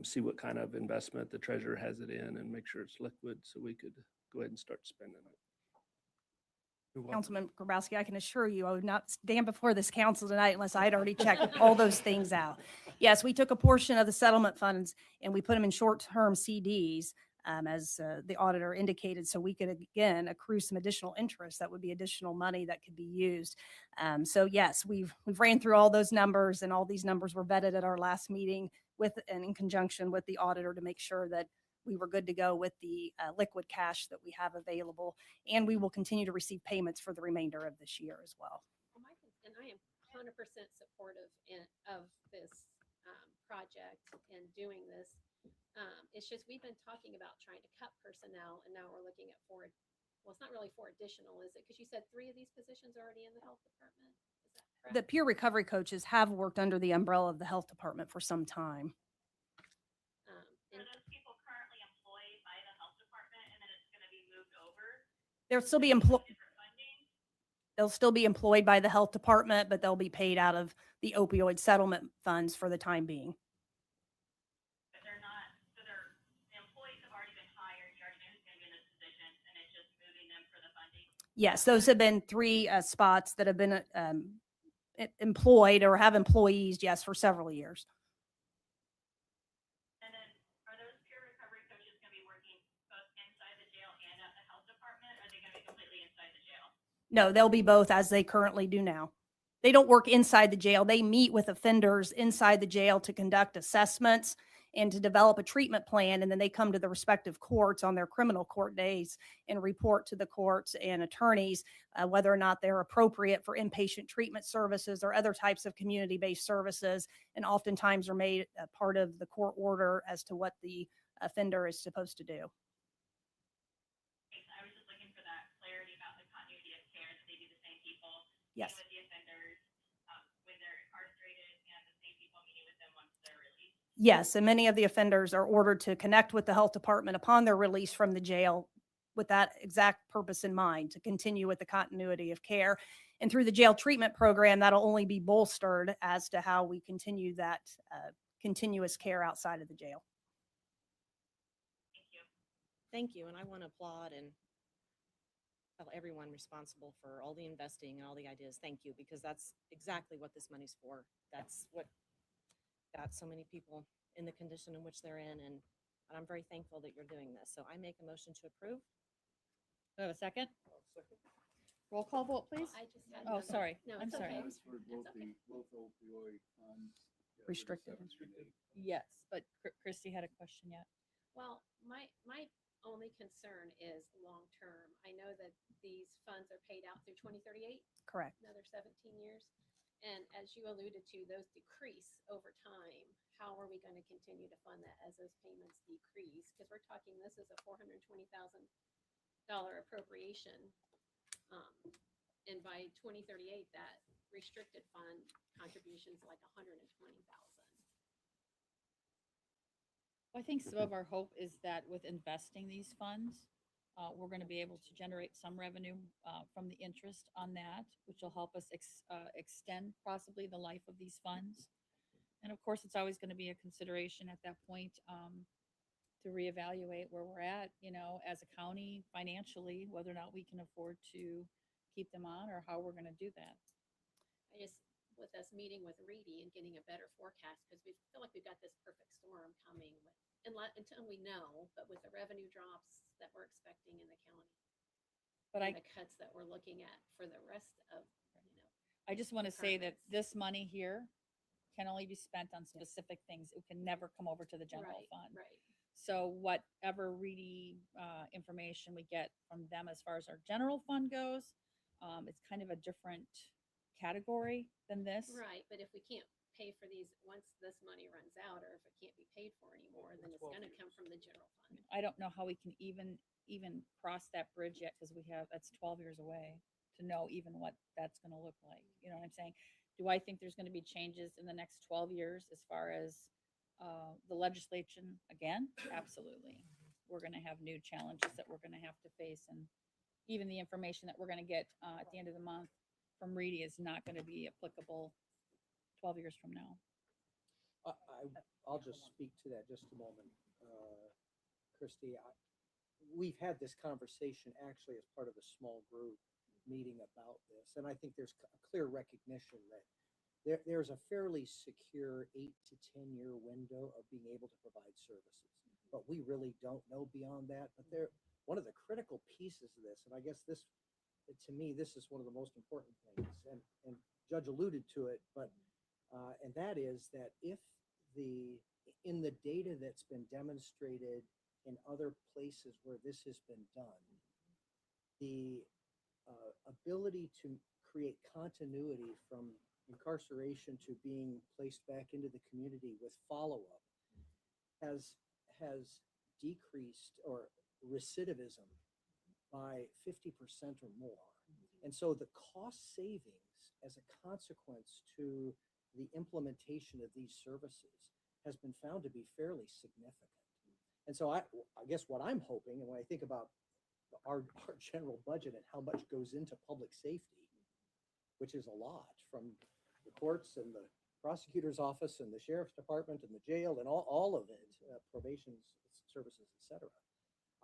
see what kind of investment the treasurer has it in and make sure it's liquid, so we could go ahead and start spending it. You're welcome. Councilman Grabowski, I can assure you, I would not stand before this council tonight unless I had already checked all those things out. Yes, we took a portion of the settlement funds and we put them in short-term CDs, as the auditor indicated, so we could again accrue some additional interest. That would be additional money that could be used. So yes, we've ran through all those numbers, and all these numbers were vetted at our last meeting with and in conjunction with the auditor to make sure that we were good to go with the liquid cash that we have available, and we will continue to receive payments for the remainder of this year as well. Well, and I am 100% supportive of this project and doing this. It's just, we've been talking about trying to cut personnel, and now we're looking at well, it's not really 4 additional, is it? Because you said 3 of these positions are already in the health department. Is that correct? The peer recovery coaches have worked under the umbrella of the health department for some time. And Are those people currently employed by the health department and then it's gonna be moved over? They'll still be Different funding? they'll still be employed by the health department, but they'll be paid out of the opioid settlement funds for the time being. But they're not, so the employees have already been hired, you already know who's gonna be in this position, and it's just moving them for the funding? Yes, those have been 3 spots that have been employed or have employees, yes, for several years. And then, are those peer recovery coaches gonna be working both inside the jail and at the health department, or are they gonna be completely inside the jail? No, they'll be both as they currently do now. They don't work inside the jail. They meet with offenders inside the jail to conduct assessments and to develop a treatment plan. And then they come to the respective courts on their criminal court days and report to the courts and attorneys whether or not they're appropriate for inpatient treatment services or other types of community-based services. And oftentimes are made a part of the court order as to what the offender is supposed to do. Thanks. I was just looking for that clarity about the continuity of care, that they be the same people. Yes. Meeting with the offenders, when they're incarcerated, and the same people meeting with them once they're released. Yes, and many of the offenders are ordered to connect with the health department upon their release from the jail with that exact purpose in mind, to continue with the continuity of care. And through the jail treatment program, that'll only be bolstered as to how we continue that continuous care outside of the jail. Thank you. Thank you, and I want to applaud and tell everyone responsible for all the investing and all the ideas, thank you, because that's exactly what this money's for. That's what got so many people in the condition in which they're in, and I'm very thankful that you're doing this. So I make a motion to approve. Do I have a second? Roll call vote, please. I just had Oh, another- sorry. No, I'm it's sorry. okay. Transferred That's both okay. both opioid funds. yeah, Restricted. 37 and 8. Yes, but Christy had a question yet. Well, my only concern is long-term. I know that these funds are paid out through 2038, Correct. another 17 years. And as you alluded to, those decrease over time. How are we going to continue to fund that as those payments decrease? Because we're talking, this is a $420,000 appropriation. And by 2038, that restricted fund contribution is like 120,000. I think some of our hope is that with investing these funds, we're going to be able to generate some revenue from the interest on that, which will help us extend possibly the life of these funds. And of course, it's always going to be a consideration at that point to reevaluate where we're at, as a county financially, whether or not we can afford to keep them on or how we're going to do that. I just, with us meeting with Reedy and getting a better forecast, because we feel like we've got this perfect storm coming until we know, but with the revenue drops that we're expecting in the county. But and the cuts that we're looking at for the rest of, I just want to say that departments. this money here can only be spent on specific things. It can never come over to the general right, fund. right. So whatever really information we get from them as far as our general fund goes, it's kind of a different category than this. Right, but if we can't pay for these, once this money runs out, or if it can't be paid for anymore, then it's gonna come from the general fund. I don't know how we can even cross that bridge yet, because that's 12 years away to know even what that's gonna look like. You know what I'm saying? Do I think there's gonna be changes in the next 12 years as far as the legislation again? Absolutely. We're gonna have new challenges that we're gonna have to face, and even the information that we're gonna get at the end of the month from Reedy is not gonna be applicable 12 years from now. I'll just speak to that just a moment. Christie, we've had this conversation actually as part of a small group meeting about this, and I think there's a clear recognition that there's a fairly secure 8 to 10 year window of being able to provide services, but we really don't know beyond that. But one of the critical pieces of this, and I guess this, to me, this is one of the most important things, and Judge alluded to it, but and that is that if in the data that's been demonstrated in other places where this has been done, the ability to create continuity from incarceration to being placed back into the community with follow-up has decreased or recidivism by 50% or more. And so the cost savings as a consequence to the implementation of these services has been found to be fairly significant. And so I guess what I'm hoping, and when I think about our general budget and how much goes into public safety, which is a lot, from the courts and the prosecutor's office and the sheriff's department and the jail and all of it, probation services, et cetera.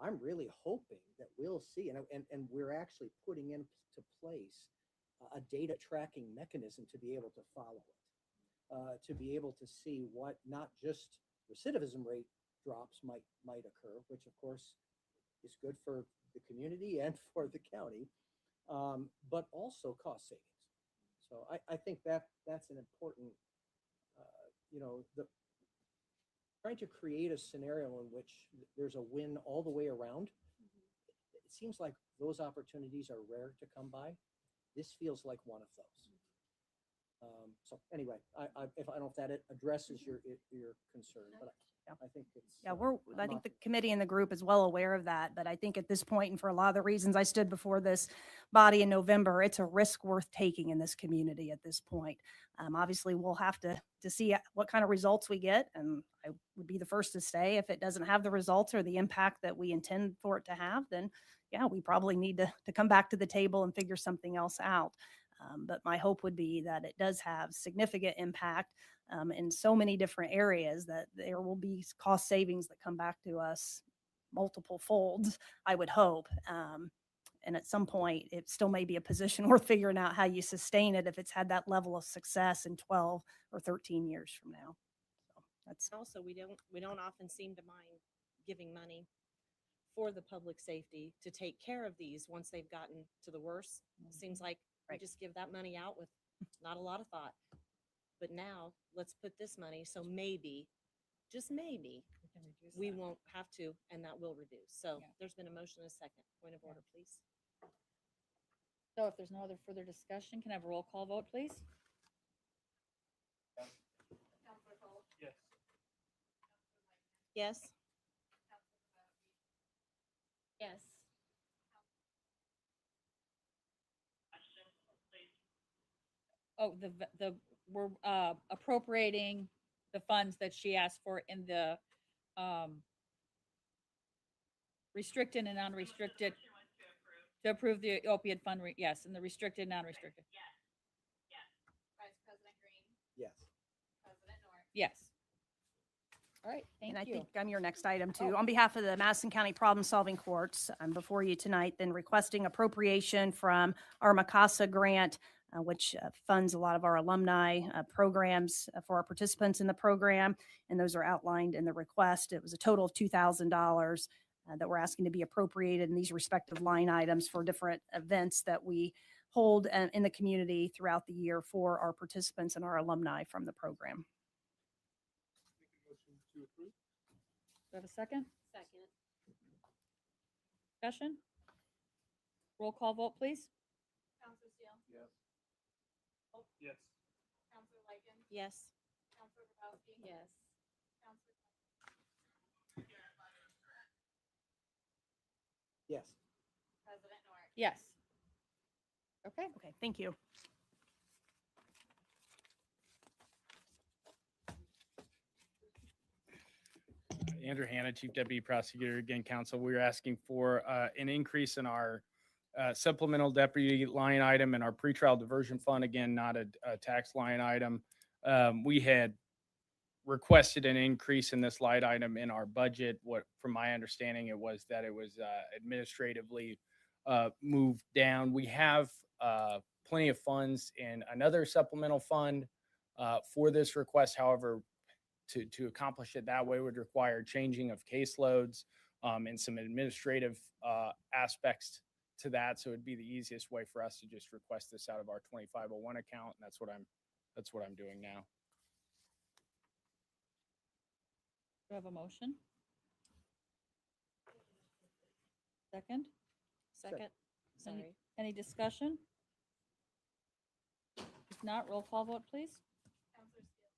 I'm really hoping that we'll see, and we're actually putting into place a data tracking mechanism to be able to follow it, to be able to see what not just recidivism rate drops might occur, which of course is good for the community and for the county, but also cost savings. So I think that's an important, trying to create a scenario in which there's a win all the way around. It seems like those opportunities are rare to come by. This feels like one of those. So anyway, I don't know if that addresses your concern, but I think it's. Yeah, I think the committee and the group is well aware of that, but I think at this point, and for a lot of the reasons I stood before this body in November, it's a risk worth taking in this community at this point. Obviously, we'll have to see what kind of results we get, and I would be the first to say if it doesn't have the results or the impact that we intend for it to have, then yeah, we probably need to come back to the table and figure something else out. But my hope would be that it does have significant impact in so many different areas that there will be cost savings that come back to us multiple folds, I would hope. And at some point, it still may be a position worth figuring out how you sustain it if it's had that level of success in 12 or 13 years from now. So that's Also, we don't often seem to mind giving money for the public safety to take care of these once they've gotten to the worst. Seems like we just give that money out with not a lot of thought. But now let's put this money, so maybe, just maybe, we won't have to, and that will reduce. So there's been a motion and a second. Point of order, please. So if there's no other further discussion, can I have a roll call vote, please? Yes. Yes. Yes. Oh, we're appropriating the funds that she asked for in the restricted and unrestricted. To approve the opioid fund, yes, and the restricted and non-restricted. Vice President Green, Yes. President Norton. Yes. All right, thank you. And I think I'm your next item too. Oh. On behalf of the Madison County Problem Solving Courts, I'm before you tonight, then requesting appropriation from our MCPSC grant, which funds a lot of our alumni programs for our participants in the program. And those are outlined in the request. It was a total of $2,000. that we're asking to be appropriated in these respective line items for different events that we hold in the community throughout the year for our participants and our alumni from the program. Motion to approve? Do I have a second? Second. Discussion? Roll call vote, please. Counselor Steele? Yes. Yes. Counselor Liken? Yes. Counselor Grabowski? Yes. Counselor Yes. President Norick? Yes. Okay. Okay, thank you. Andrew Hanna, Chief Deputy Prosecutor, again, counsel, we're asking for an increase in our supplemental deputy line item and our pretrial diversion fund, again, not a tax line item. We had requested an increase in this line item in our budget. What, from my understanding, it was that it was administratively moved down. We have plenty of funds in another supplemental fund for this request. However, to accomplish it that way would require changing of caseloads and some administrative aspects to that. So it'd be the easiest way for us to just request this out of our 2501 account. And that's what I'm doing now. Do I have a motion? Second? Second. Any- Sorry. Any discussion? If not, roll call vote, please. Counselor Steele?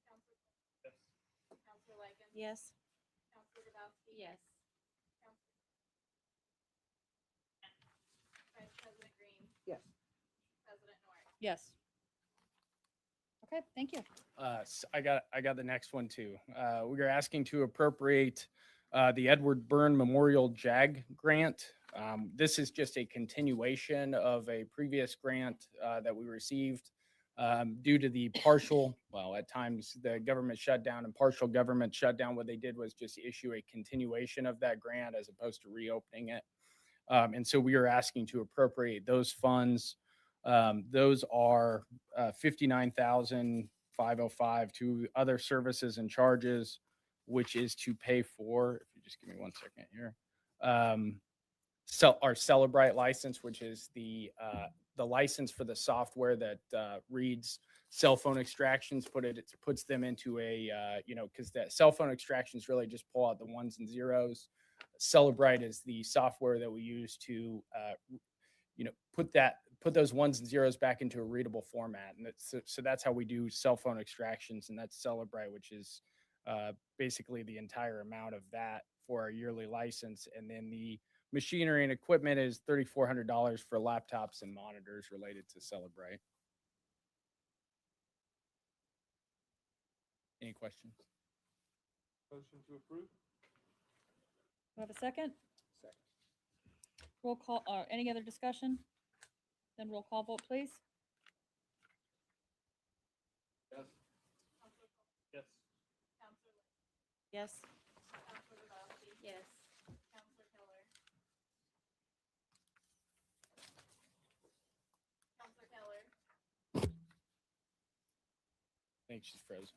Counselor Counselor Liken? Yes. Counselor Grabowski? Yes. President Green? Yes. President Norick? Yes. Okay, thank you. I got the next one too. We are asking to appropriate the Edward Byrne Memorial JAG grant. This is just a continuation of a previous grant that we received due to the partial, well, at times the government shutdown and partial government shutdown. What they did was just issue a continuation of that grant as opposed to reopening it. And so we are asking to appropriate those funds. Those are $59,505 to other services and charges, which is to pay for, if you just give me 1 second here, our Celebrite license, which is the license for the software that reads cell phone extractions, puts them into a, because that cell phone extractions really just pull out the ones and zeros. Celebrite is the software that we use to, put those ones and zeros back into a readable format. And so that's how we do cell phone extractions. And that's Celebrite, which is basically the entire amount of that for our yearly license. And then the machinery and equipment is $3,400 for laptops and monitors related to Celebrite. Any questions? Motion to approve? Do I have a second? Second. Roll call, any other discussion? Then roll call vote, please. Yes. Yes. Counselor Liken? Yes. Counselor Grabowski? Yes. Counselor Keller? Counselor Keller? I think she's frozen.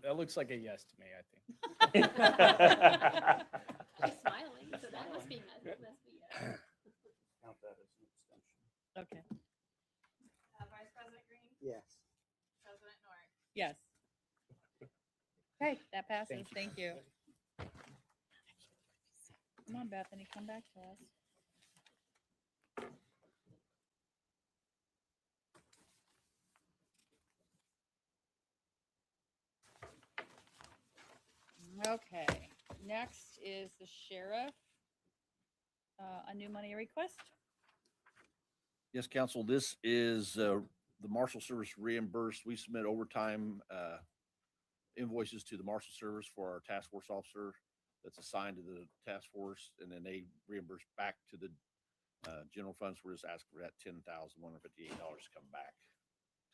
That looks like a yes to me, I think. She's smiling, so that must be yes. Count that as an abstention. Okay. Vice President Green? Yes. President Norick? Yes. Okay, that passes. Thank you. Thank you. Come on, Bethany, come back to us. Okay, next is the sheriff. A new money request. Yes, council, this is the Marshal Service reimbursed. We submit overtime invoices to the Marshal Service for our task force officer that's assigned to the task force, and then they reimburse back to the general funds. We're just asking for that $10,158 to come back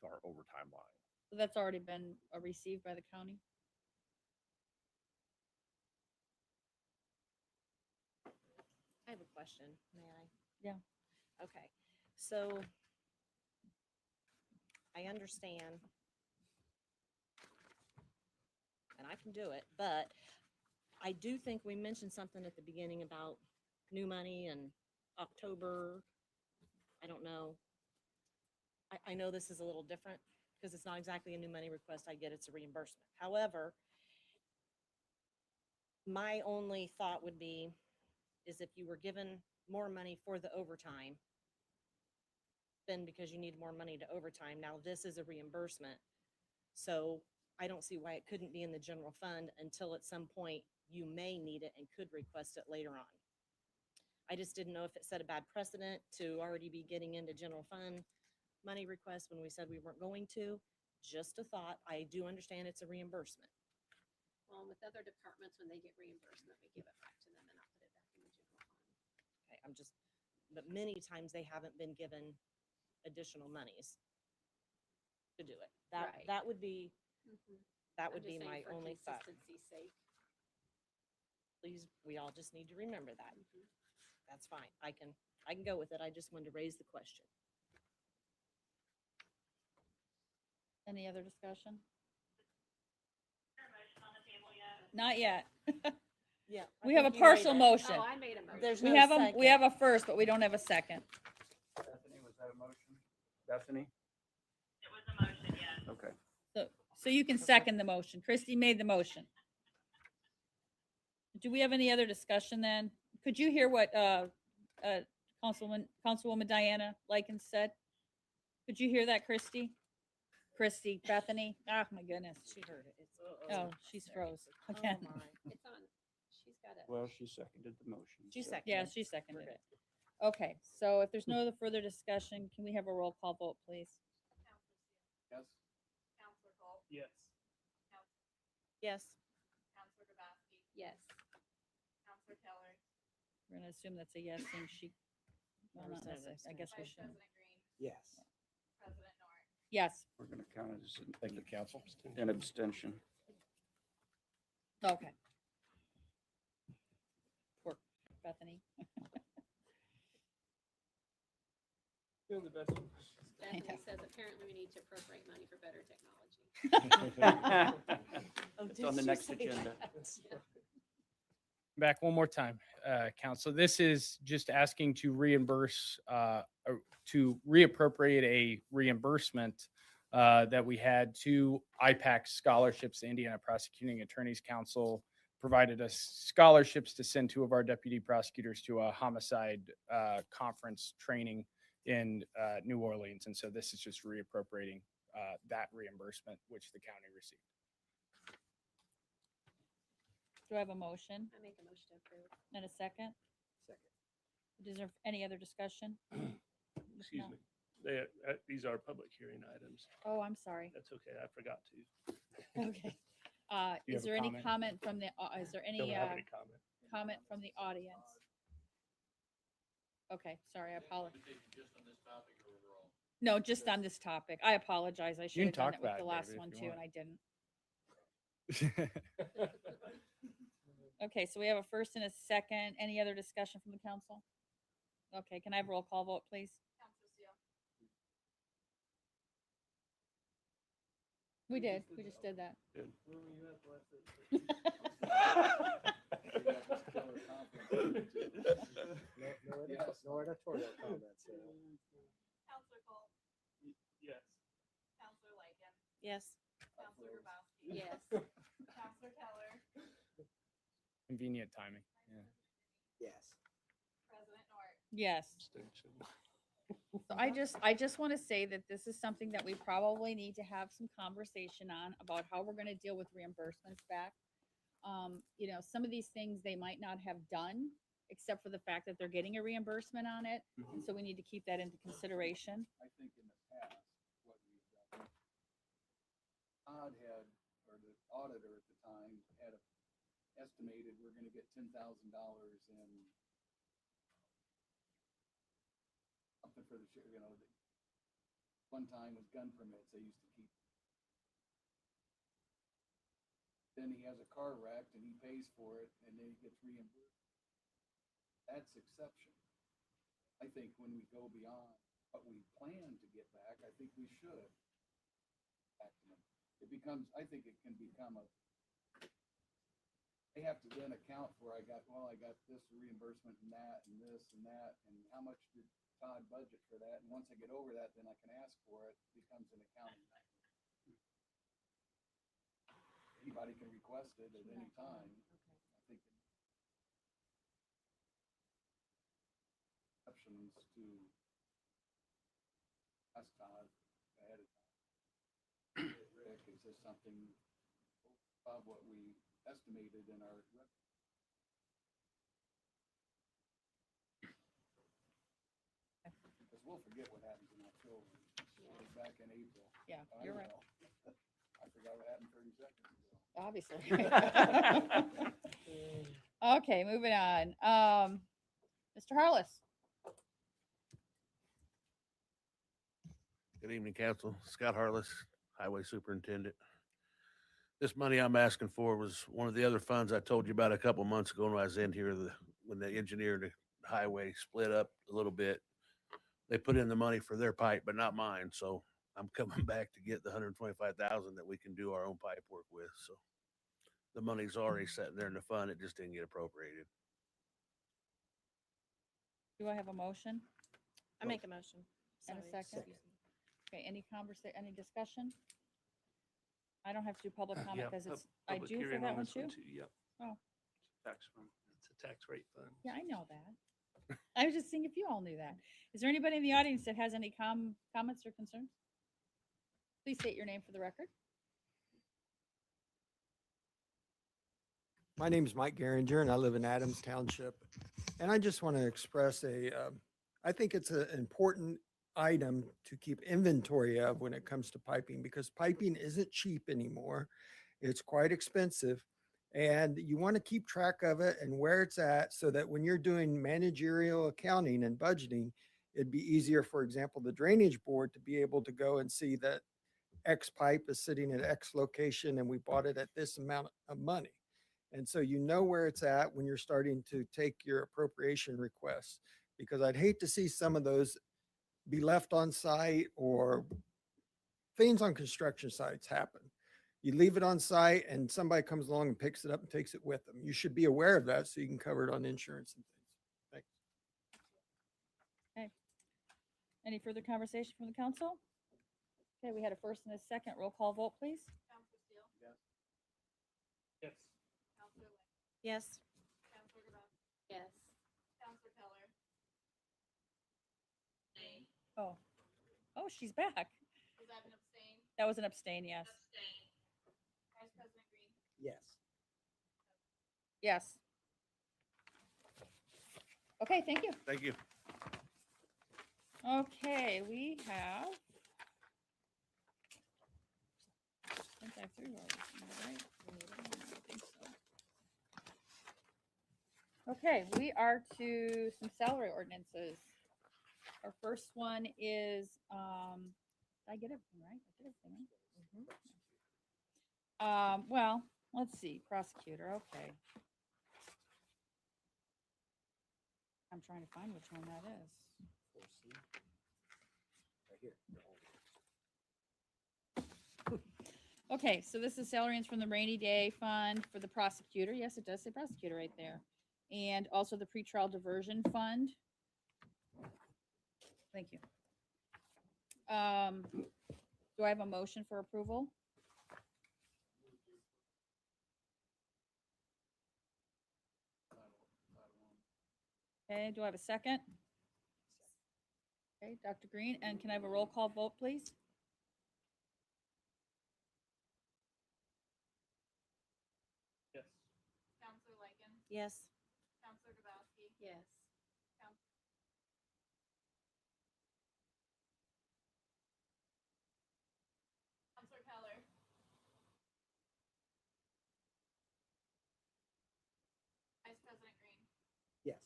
to our overtime line. So that's already been received by the county. I have a question, may I? Yeah. Okay, so I understand and I can do it, but I do think we mentioned something at the beginning about new money and October. I don't know. I know this is a little different because it's not exactly a new money request. I get it's a reimbursement. However, my only thought would be is if you were given more money for the overtime, then because you need more money to overtime, now this is a reimbursement. So I don't see why it couldn't be in the general fund until at some point you may need it and could request it later on. I just didn't know if it set a bad precedent to already be getting into general fund money requests when we said we weren't going to. Just a thought. I do understand it's a reimbursement. Well, with other departments, when they get reimbursement, we give it back to them and not put it back in the general fund. Okay, but many times they haven't been given additional monies to do it. Right. That would be, that I'm would just be saying my for only thought. consistency's sake. Please, we all just need to remember that. Mhm. That's fine. I can go with it. I just wanted to raise the question. Any other discussion? Is there a motion on the table yet? Not yet. Yeah. We have a partial motion. Oh, I made a motion. There's We no have we second. have a first, but we don't have a second. Bethany, was that a motion? Bethany? It was a motion, yes. Okay. So you can second the motion. Christie made the motion. Do we have any other discussion then? Could you hear what Councilwoman Diana Likens said? Could you hear that, Christie? Christie, Bethany? Oh, my goodness. She heard it. It's, Oh, she's froze again. Oh, my. It's on, she's got it. Well, she seconded the motion. She so- seconded. Yeah, she seconded it. Okay, so if there's no other further discussion, can we have a roll call vote, please? Yes? Counselor Colt? Yes. Yes. Counselor Grabowski? Yes. Counselor Keller? We're gonna assume that's a yes, since she, well, not necessarily. I guess we Vice should. President Green? Yes. President Nort? Yes, We're gonna count it as Thank you, council. an abstention. okay. Poor Bethany. Doing the best. Bethany says apparently we need to appropriate money for better technology. Oh, It's did on the she next say agenda. that? Back one more time, council. This is just asking to reimburse, to reappropriate a reimbursement that we had to IPAC scholarships. The Indiana Prosecuting Attorneys Council provided us scholarships to send two of our deputy prosecutors to a homicide conference training in New Orleans. And so this is just reappropriating that reimbursement, which the county received. Do I have a motion I make a motion to approve. and a second? Second. Is there any other discussion? Excuse No. me. These are public hearing items. Oh, I'm sorry. That's okay. I forgot to. Okay. You Is have a there any comment? comment from the, is there Don't any have any comment. comment from the audience? Okay, sorry, I apologize. No, just on this topic. I apologize. I should can have done talk it with about the it, last David, if one you too, want. and I didn't. Okay, so we have a first and a second. Any other discussion from the council? Okay, can I have a roll call vote, please? Counselor Steele? We did. We just did that. No editorial comments there. Counselor Colt? Yes. Counselor Liken? Yes. Counselor Grabowski? Yes. Counselor Keller? Convenient timing. Yeah. Yes. President Nort? Yes. So I just want to say that this is something that we probably need to have some conversation on about how we're going to deal with reimbursements back. You know, some of these things they might not have done, except for the fact that they're getting a reimbursement on it. And so we need to keep that into consideration. I think in the past, what we've done, Todd had, or the auditor at the time, had estimated we're gonna get $10,000 in something for the, one time with gun permits, they used to keep. Then he has a car wrecked and he pays for it and then he gets reimbursed. That's exception. I think when we go beyond what we plan to get back, I think we should. Back to them. It becomes, I think it can become a they have to then account for, I got this reimbursement and that, and this and that, and how much did Todd budget for that? And once I get over that, then I can ask for it, it becomes an accounting matter. Anybody can request it at any time. I think exceptions to ask Todd ahead of time. Rick, is this something above what we estimated in our? Because we'll forget what happens in October. We'll be back in April. Yeah, I you're right. will. I forgot what happened 30 seconds ago. Obviously. Okay, moving on. Mr. Harless. Good evening, council. Scott Harless, Highway Superintendent. This money I'm asking for was one of the other funds I told you about a couple months ago when I was in here, when the engineer of the highway split up a little bit. They put in the money for their pipe, but not mine. So I'm coming back to get the $125,000 that we can do our own pipe work with. So the money's already sitting there in the fund. It just didn't get appropriated. Do I have a motion I make a motion. and a Sorry, second? excuse me. Okay, any discussion? I don't have to do public comment Yeah, because it's, pub- I public do for hearing that on one this too? Yep. Oh. Tax fund. It's a tax rate fund. Yeah, I know that. I was just seeing if you all knew that. Is there anybody in the audience that has any comments or concerns? Please state your name for the record. My name is Mike Garinger and I live in Adams Township. And I just want to express I think it's an important item to keep inventory of when it comes to piping, because piping isn't cheap anymore. It's quite expensive. And you want to keep track of it and where it's at so that when you're doing managerial accounting and budgeting, it'd be easier, for example, the drainage board to be able to go and see that X pipe is sitting at X location and we bought it at this amount of money. And so you know where it's at when you're starting to take your appropriation requests, because I'd hate to see some of those be left on site, or things on construction sites happen. You leave it on site and somebody comes along and picks it up and takes it with them. You should be aware of that so you can cover it on insurance and things. Thanks. Any further conversation from the council? Okay, we had a first and a second. Roll call vote, please. Counselor Steele? Yes. Yes. Counselor Webb? Yes. Counselor Grabowski? Yes. Counselor Keller? Abstain. Oh, she's back. Was that an abstain? That was an abstain, yes. Abstain. Vice President Green? Yes. Yes. Okay, thank you. Thank you. Okay, we have. I think I threw all this, am I right? I think so. Okay, we are to some salary ordinances. Our first one is, did I get everything right? I did everything right. Well, let's see, prosecutor, okay. I'm trying to find which one that is. 4C. Right here. Okay, so this is salaries from the rainy day fund for the prosecutor. Yes, it does say prosecutor right there. And also the pretrial diversion fund. Thank you. Do I have a motion for approval? Okay, do I have a second? Okay, Dr. Green, and can I have a roll call vote, please? Yes. Counselor Liken? Yes. Counselor Grabowski? Yes. Counselor Keller? Vice President Green? Yes.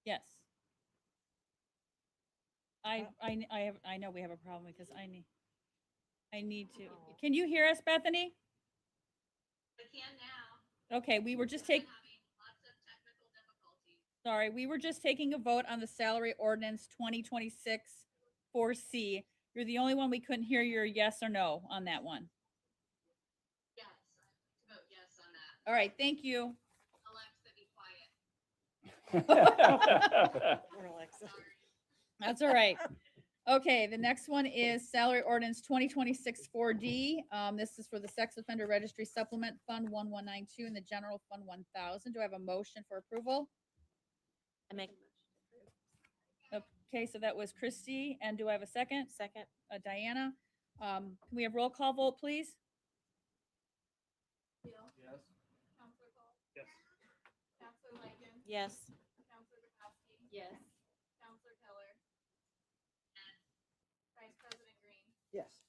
Yes. I know we have a problem because I need to, can you hear us, Bethany? I can now. Okay, we were just taking, Having lots of technical difficulties. sorry, we were just taking a vote on the salary ordinance 2026 4C. You're the only one we couldn't hear your yes or no on that one. Yes, I have to vote All right, thank you. Alexa, be quiet. Poor Alexa. That's all right. Okay, the next one is Salary Ordinance 2026 4D. This is for the Sex Offender Registry Supplement Fund 1192 and the General Fund 1000. Do I have a motion for approval? I make Okay, so that was Christie, and do I have a second? second. Diana. Can we have roll call vote, please? Yes. Counselor Cole? Yes. Counselor Liken? Yes. Counselor Gopowski? Yes. Counselor Keller? Vice President Green? Yes.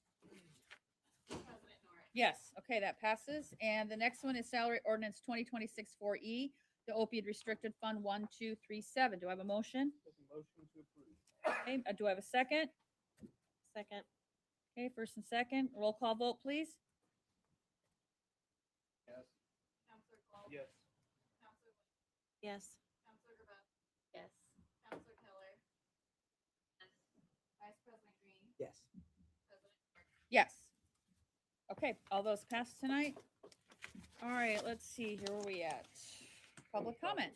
President Norris? Yes, okay, that passes. And the next one is Salary Ordinance 2026 4E, the Opioid Restricted Fund 1237. Do I have a motion? Motion to approve. Okay, do I have a second? Second. Okay, first and second. Roll call vote, please. Yes. Counselor Cole? Yes. Counselor Liken? Yes. Counselor Gopowski? Yes. Counselor Keller? Yes. Vice President Green? Yes. President Norris? Yes. Okay, all those passed tonight. All right, let's see, here where we at? Public comment.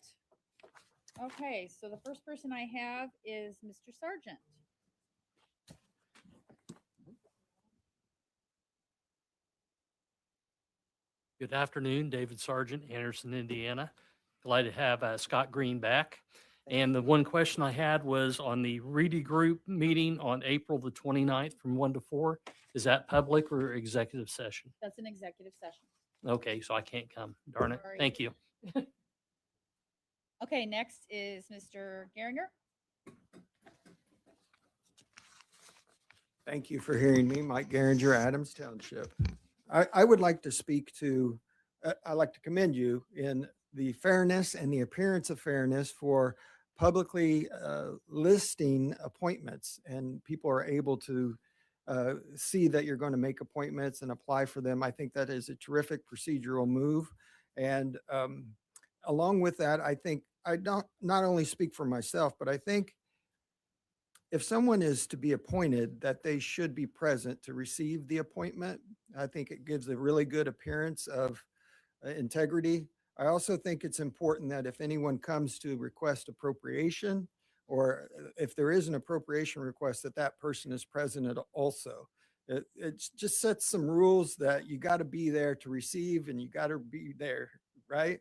Okay, so the first person I have is Mr. Sargent. Good afternoon, David Sargent, Anderson, Indiana. Glad to have Scott Green back. And the one question I had was on the Reedy Group meeting on April the 29th from 1 to 4. Is that public or executive session? That's an executive session. Okay, so I can't come. Darn it. Sorry. Thank you. Okay, next is Mr. Geringer. Thank you for hearing me. Mike Garinger, Adams Township. I would like to speak to, I'd like to commend you in the fairness and the appearance of fairness for publicly listing appointments, and people are able to see that you're going to make appointments and apply for them. I think that is a terrific procedural move. And along with that, I think I don't not only speak for myself, but I think if someone is to be appointed, that they should be present to receive the appointment. I think it gives a really good appearance of integrity. I also think it's important that if anyone comes to request appropriation, or if there is an appropriation request, that that person is present also. It just sets some rules that you got to be there to receive, and you got to be there, right?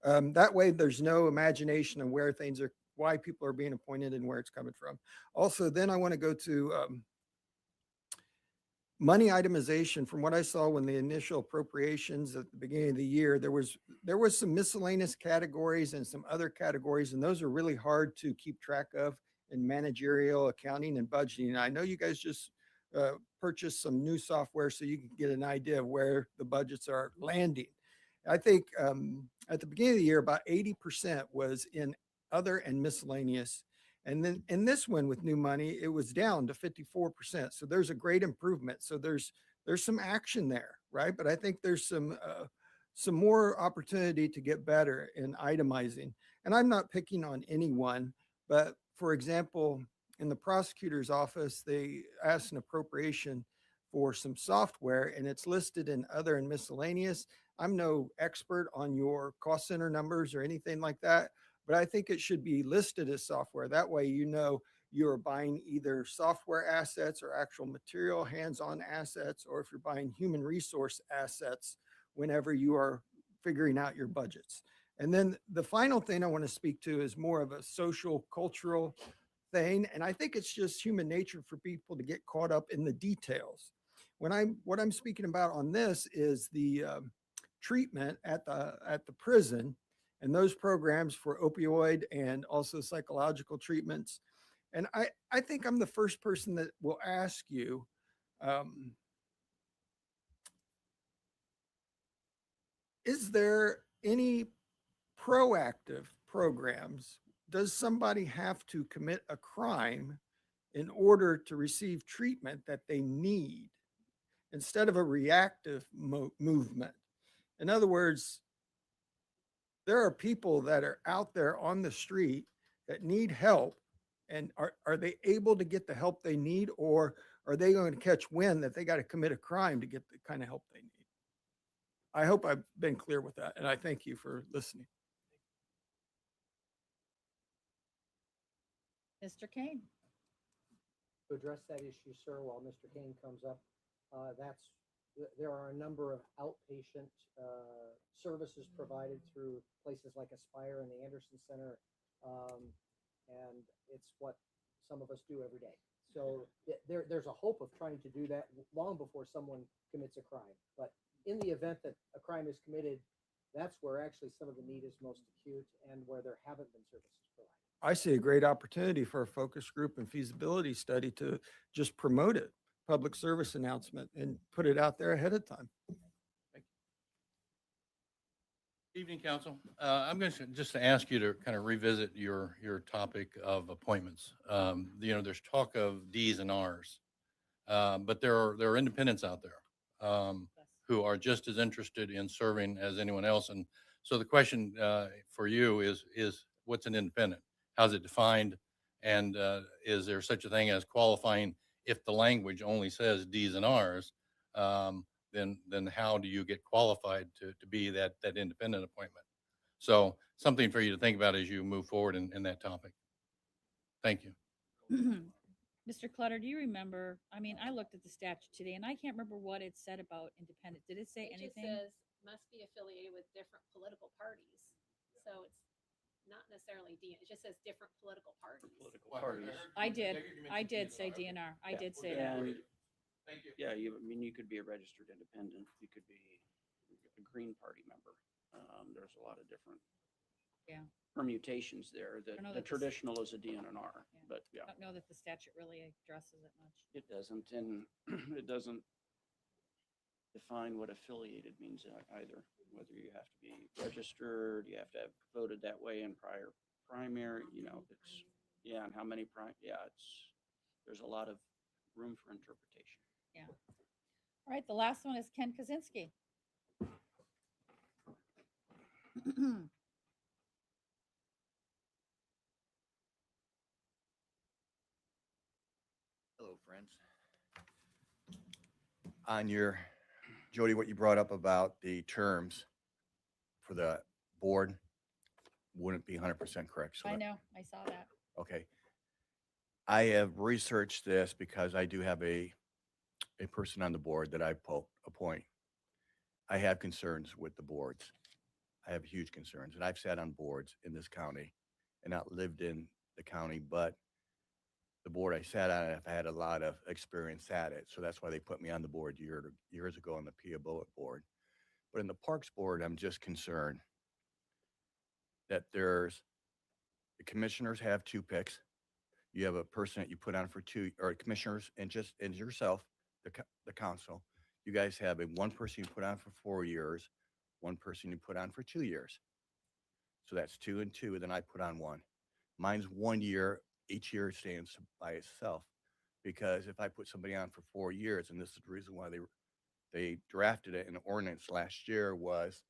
That way there's no imagination of where things are, why people are being appointed and where it's coming from. Also, then I want to go to money itemization. From what I saw when the initial appropriations at the beginning of the year, there was some miscellaneous categories and some other categories, and those are really hard to keep track of in managerial accounting and budgeting. And I know you guys just purchased some new software so you can get an idea of where the budgets are landing. I think at the beginning of the year, about 80% was in other and miscellaneous. And then in this one with new money, it was down to 54%. So there's a great improvement. So there's some action there, right? But I think there's some more opportunity to get better in itemizing. And I'm not picking on anyone, but for example, in the prosecutor's office, they asked an appropriation for some software, and it's listed in other and miscellaneous. I'm no expert on your cost center numbers or anything like that, but I think it should be listed as software. That way, you know, you're buying either software assets or actual material hands-on assets, or if you're buying human resource assets whenever you are figuring out your budgets. And then the final thing I want to speak to is more of a social, cultural thing. And I think it's just human nature for people to get caught up in the details. What I'm speaking about on this is the treatment at the prison, and those programs for opioid and also psychological treatments. And I think I'm the first person that will ask you, is there any proactive programs? Does somebody have to commit a crime in order to receive treatment that they need, instead of a reactive movement? In other words, there are people that are out there on the street that need help, and are they able to get the help they need, or are they going to catch wind that they got to commit a crime to get the kind of help they need? I hope I've been clear with that, and I thank you for listening. Mr. Kane. To address that issue, sir, while Mr. Kane comes up, there are a number of outpatient services provided through places like Aspire and the Anderson Center, and it's what some of us do every day. So there's a hope of trying to do that long before someone commits a crime. But in the event that a crime is committed, that's where actually some of the need is most acute and where there haven't been services provided. I see a great opportunity for a focus group and feasibility study to just promote it, public service announcement, and put it out there ahead of time. Evening, Council. I'm going to just ask you to kind of revisit your topic of appointments. There's talk of Ds and Rs, but there are independents out there who are just as interested in serving as anyone else. And so the question for you is what's an independent? How's it defined? And is there such a thing as qualifying if the language only says Ds and Rs? Then how do you get qualified to be that independent appointment? So something for you to think about as you move forward in that topic. Thank you. Mr. Clutter, do you remember, I mean, I looked at the statute today and I can't remember what it said about independent. Did it say anything? It just says must be affiliated with different political parties. So it's not necessarily it just says different political parties. Political parties. I did say DNR. I did say that. And, yeah, you could be a registered independent. You could be a Green Party member. There's a lot of different permutations there. The traditional is a DNR, but yeah. I don't know that the statute really addresses it much. It doesn't, and it doesn't define what affiliated means either, whether you have to be registered, you have to have voted that way in prior primary, and how many there's a lot of room for interpretation. Yeah. All right, the last one is Ken Kaczynski. Hello, friends. On your, Jody, what you brought up about the terms for the board wouldn't be 100% correct. So I know, I saw that. okay. I have researched this because I do have a person on the board that I appoint. I have concerns with the boards. I have huge concerns, and I've sat on boards in this county and not lived in the county, but the board I sat on, I've had a lot of experience at it. So that's why they put me on the board years ago on the PIA Bullet board. But in the Parks board, I'm just concerned that the commissioners have 2 picks. You have a person that you put on for 2, or commissioners and yourself, the council. You guys have one person you put on for 4 years, one person you put on for 2 years. So that's 2 and 2, and then I put on 1. Mine's 1 year. Each year stands by itself, because if I put somebody on for 4 years, and this is the reason why they drafted it in the ordinance last year, was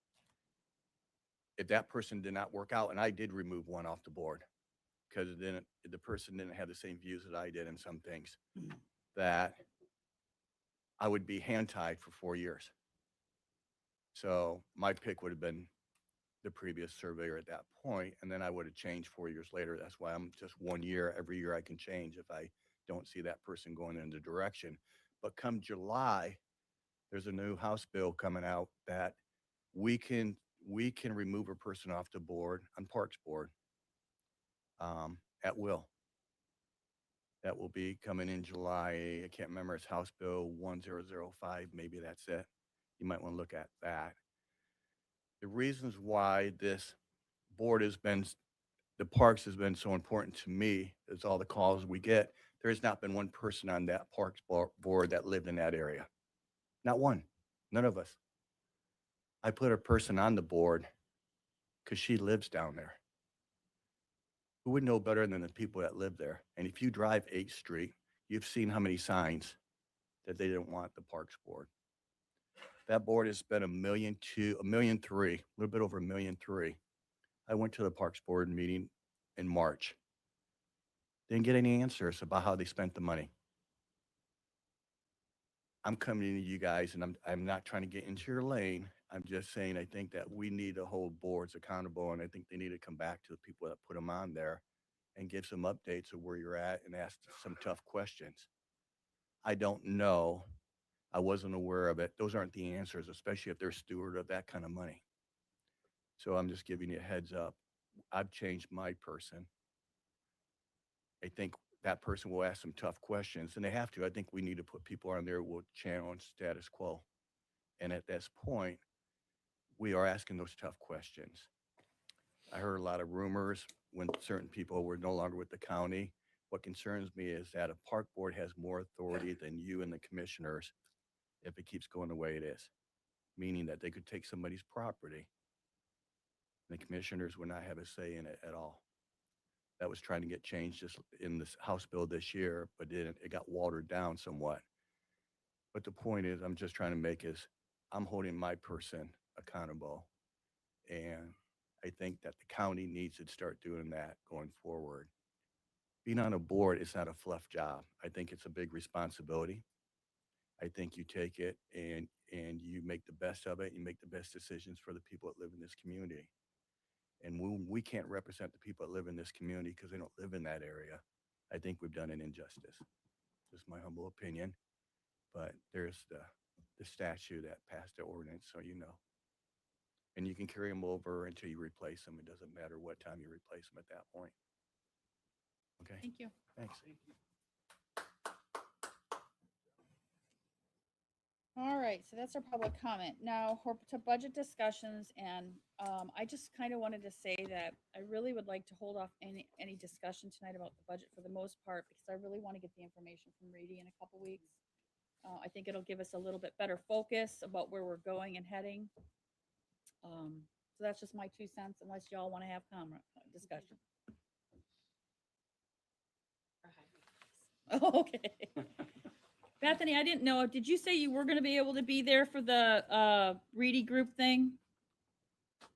if that person did not work out, and I did remove one off the board because the person didn't have the same views that I did in some things, that I would be hand-tied for 4 years. So my pick would have been the previous surveyor at that point, and then I would have changed 4 years later. That's why I'm just 1 year. Every year I can change if I don't see that person going in the direction. But come July, there's a new House bill coming out that we can remove a person off the board, on Parks board, at will. That will be coming in July. I can't remember. It's House Bill 1005. Maybe that's it. You might want to look at that. The reasons why this board the Parks has been so important to me is all the calls we get. There has not been one person on that Parks board that lived in that area. Not one. None of us. I put a person on the board because she lives down there. Who would know better than the people that live there? And if you drive 8th Street, you've seen how many signs that they didn't want the Parks board. That board has spent $1.3 million, a little bit over $1.3 million. I went to the Parks board meeting in March. Didn't get any answers about how they spent the money. I'm coming to you guys, and I'm not trying to get into your lane. I'm just saying, I think that we need to hold boards accountable, and I think they need to come back to the people that put them on there and give some updates of where you're at and ask some tough questions. I don't know. I wasn't aware of it. Those aren't the answers, especially if they're steward of that kind of money. So I'm just giving you a heads up. I've changed my person. I think that person will ask some tough questions, and they have to. I think we need to put people on there who will challenge status quo. And at this point, we are asking those tough questions. I heard a lot of rumors when certain people were no longer with the county. What concerns me is that a park board has more authority than you and the commissioners if it keeps going the way it is, meaning that they could take somebody's property. The commissioners would not have a say in it at all. That was trying to get changed just in this House bill this year, but it got watered down somewhat. But the point is, I'm just trying to make is I'm holding my person accountable. And I think that the county needs to start doing that going forward. Being on a board is not a fluff job. I think it's a big responsibility. I think you take it and you make the best of it. You make the best decisions for the people that live in this community. And when we can't represent the people that live in this community because they don't live in that area, I think we've done an injustice. Just my humble opinion. But there's the statute that passed the ordinance, so you know. And you can carry them over until you replace them. It doesn't matter what time you replace them at that point. Okay? Thank you. Thanks. All right, so that's our public comment. Now, we're to budget discussions, and I just kind of wanted to say that I really would like to hold off any discussion tonight about the budget for the most part, because I really want to get the information from Reedy in a couple weeks. I think it'll give us a little bit better focus about where we're going and heading. So that's just my 2 cents, unless y'all want to have discussion. Okay. Bethany, I didn't know, did you say you were going to be able to be there for the Reedy group thing?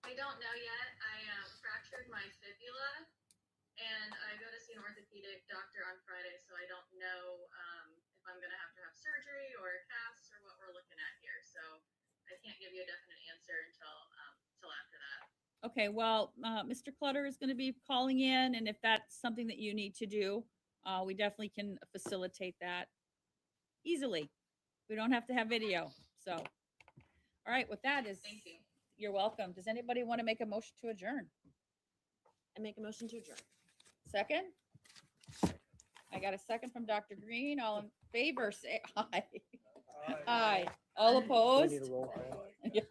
I don't know yet. I fractured my fibula, and I go to see an orthopedic doctor on Friday, so I don't know if I'm going to have surgery or a cast or what we're looking at here. So I can't give you a definite answer until after that. Okay, well, Mr. Clutter is going to be calling in, and if that's something that you need to do, we definitely can facilitate that easily. We don't have to have video. So, all right, with that is, Thank you. You're welcome. Does anybody want to make a motion to adjourn? I make a motion to adjourn. Second? I got a second from Dr. Green. All in favor, say aye. Aye. All Do we opposed? need a roll call? Yeah.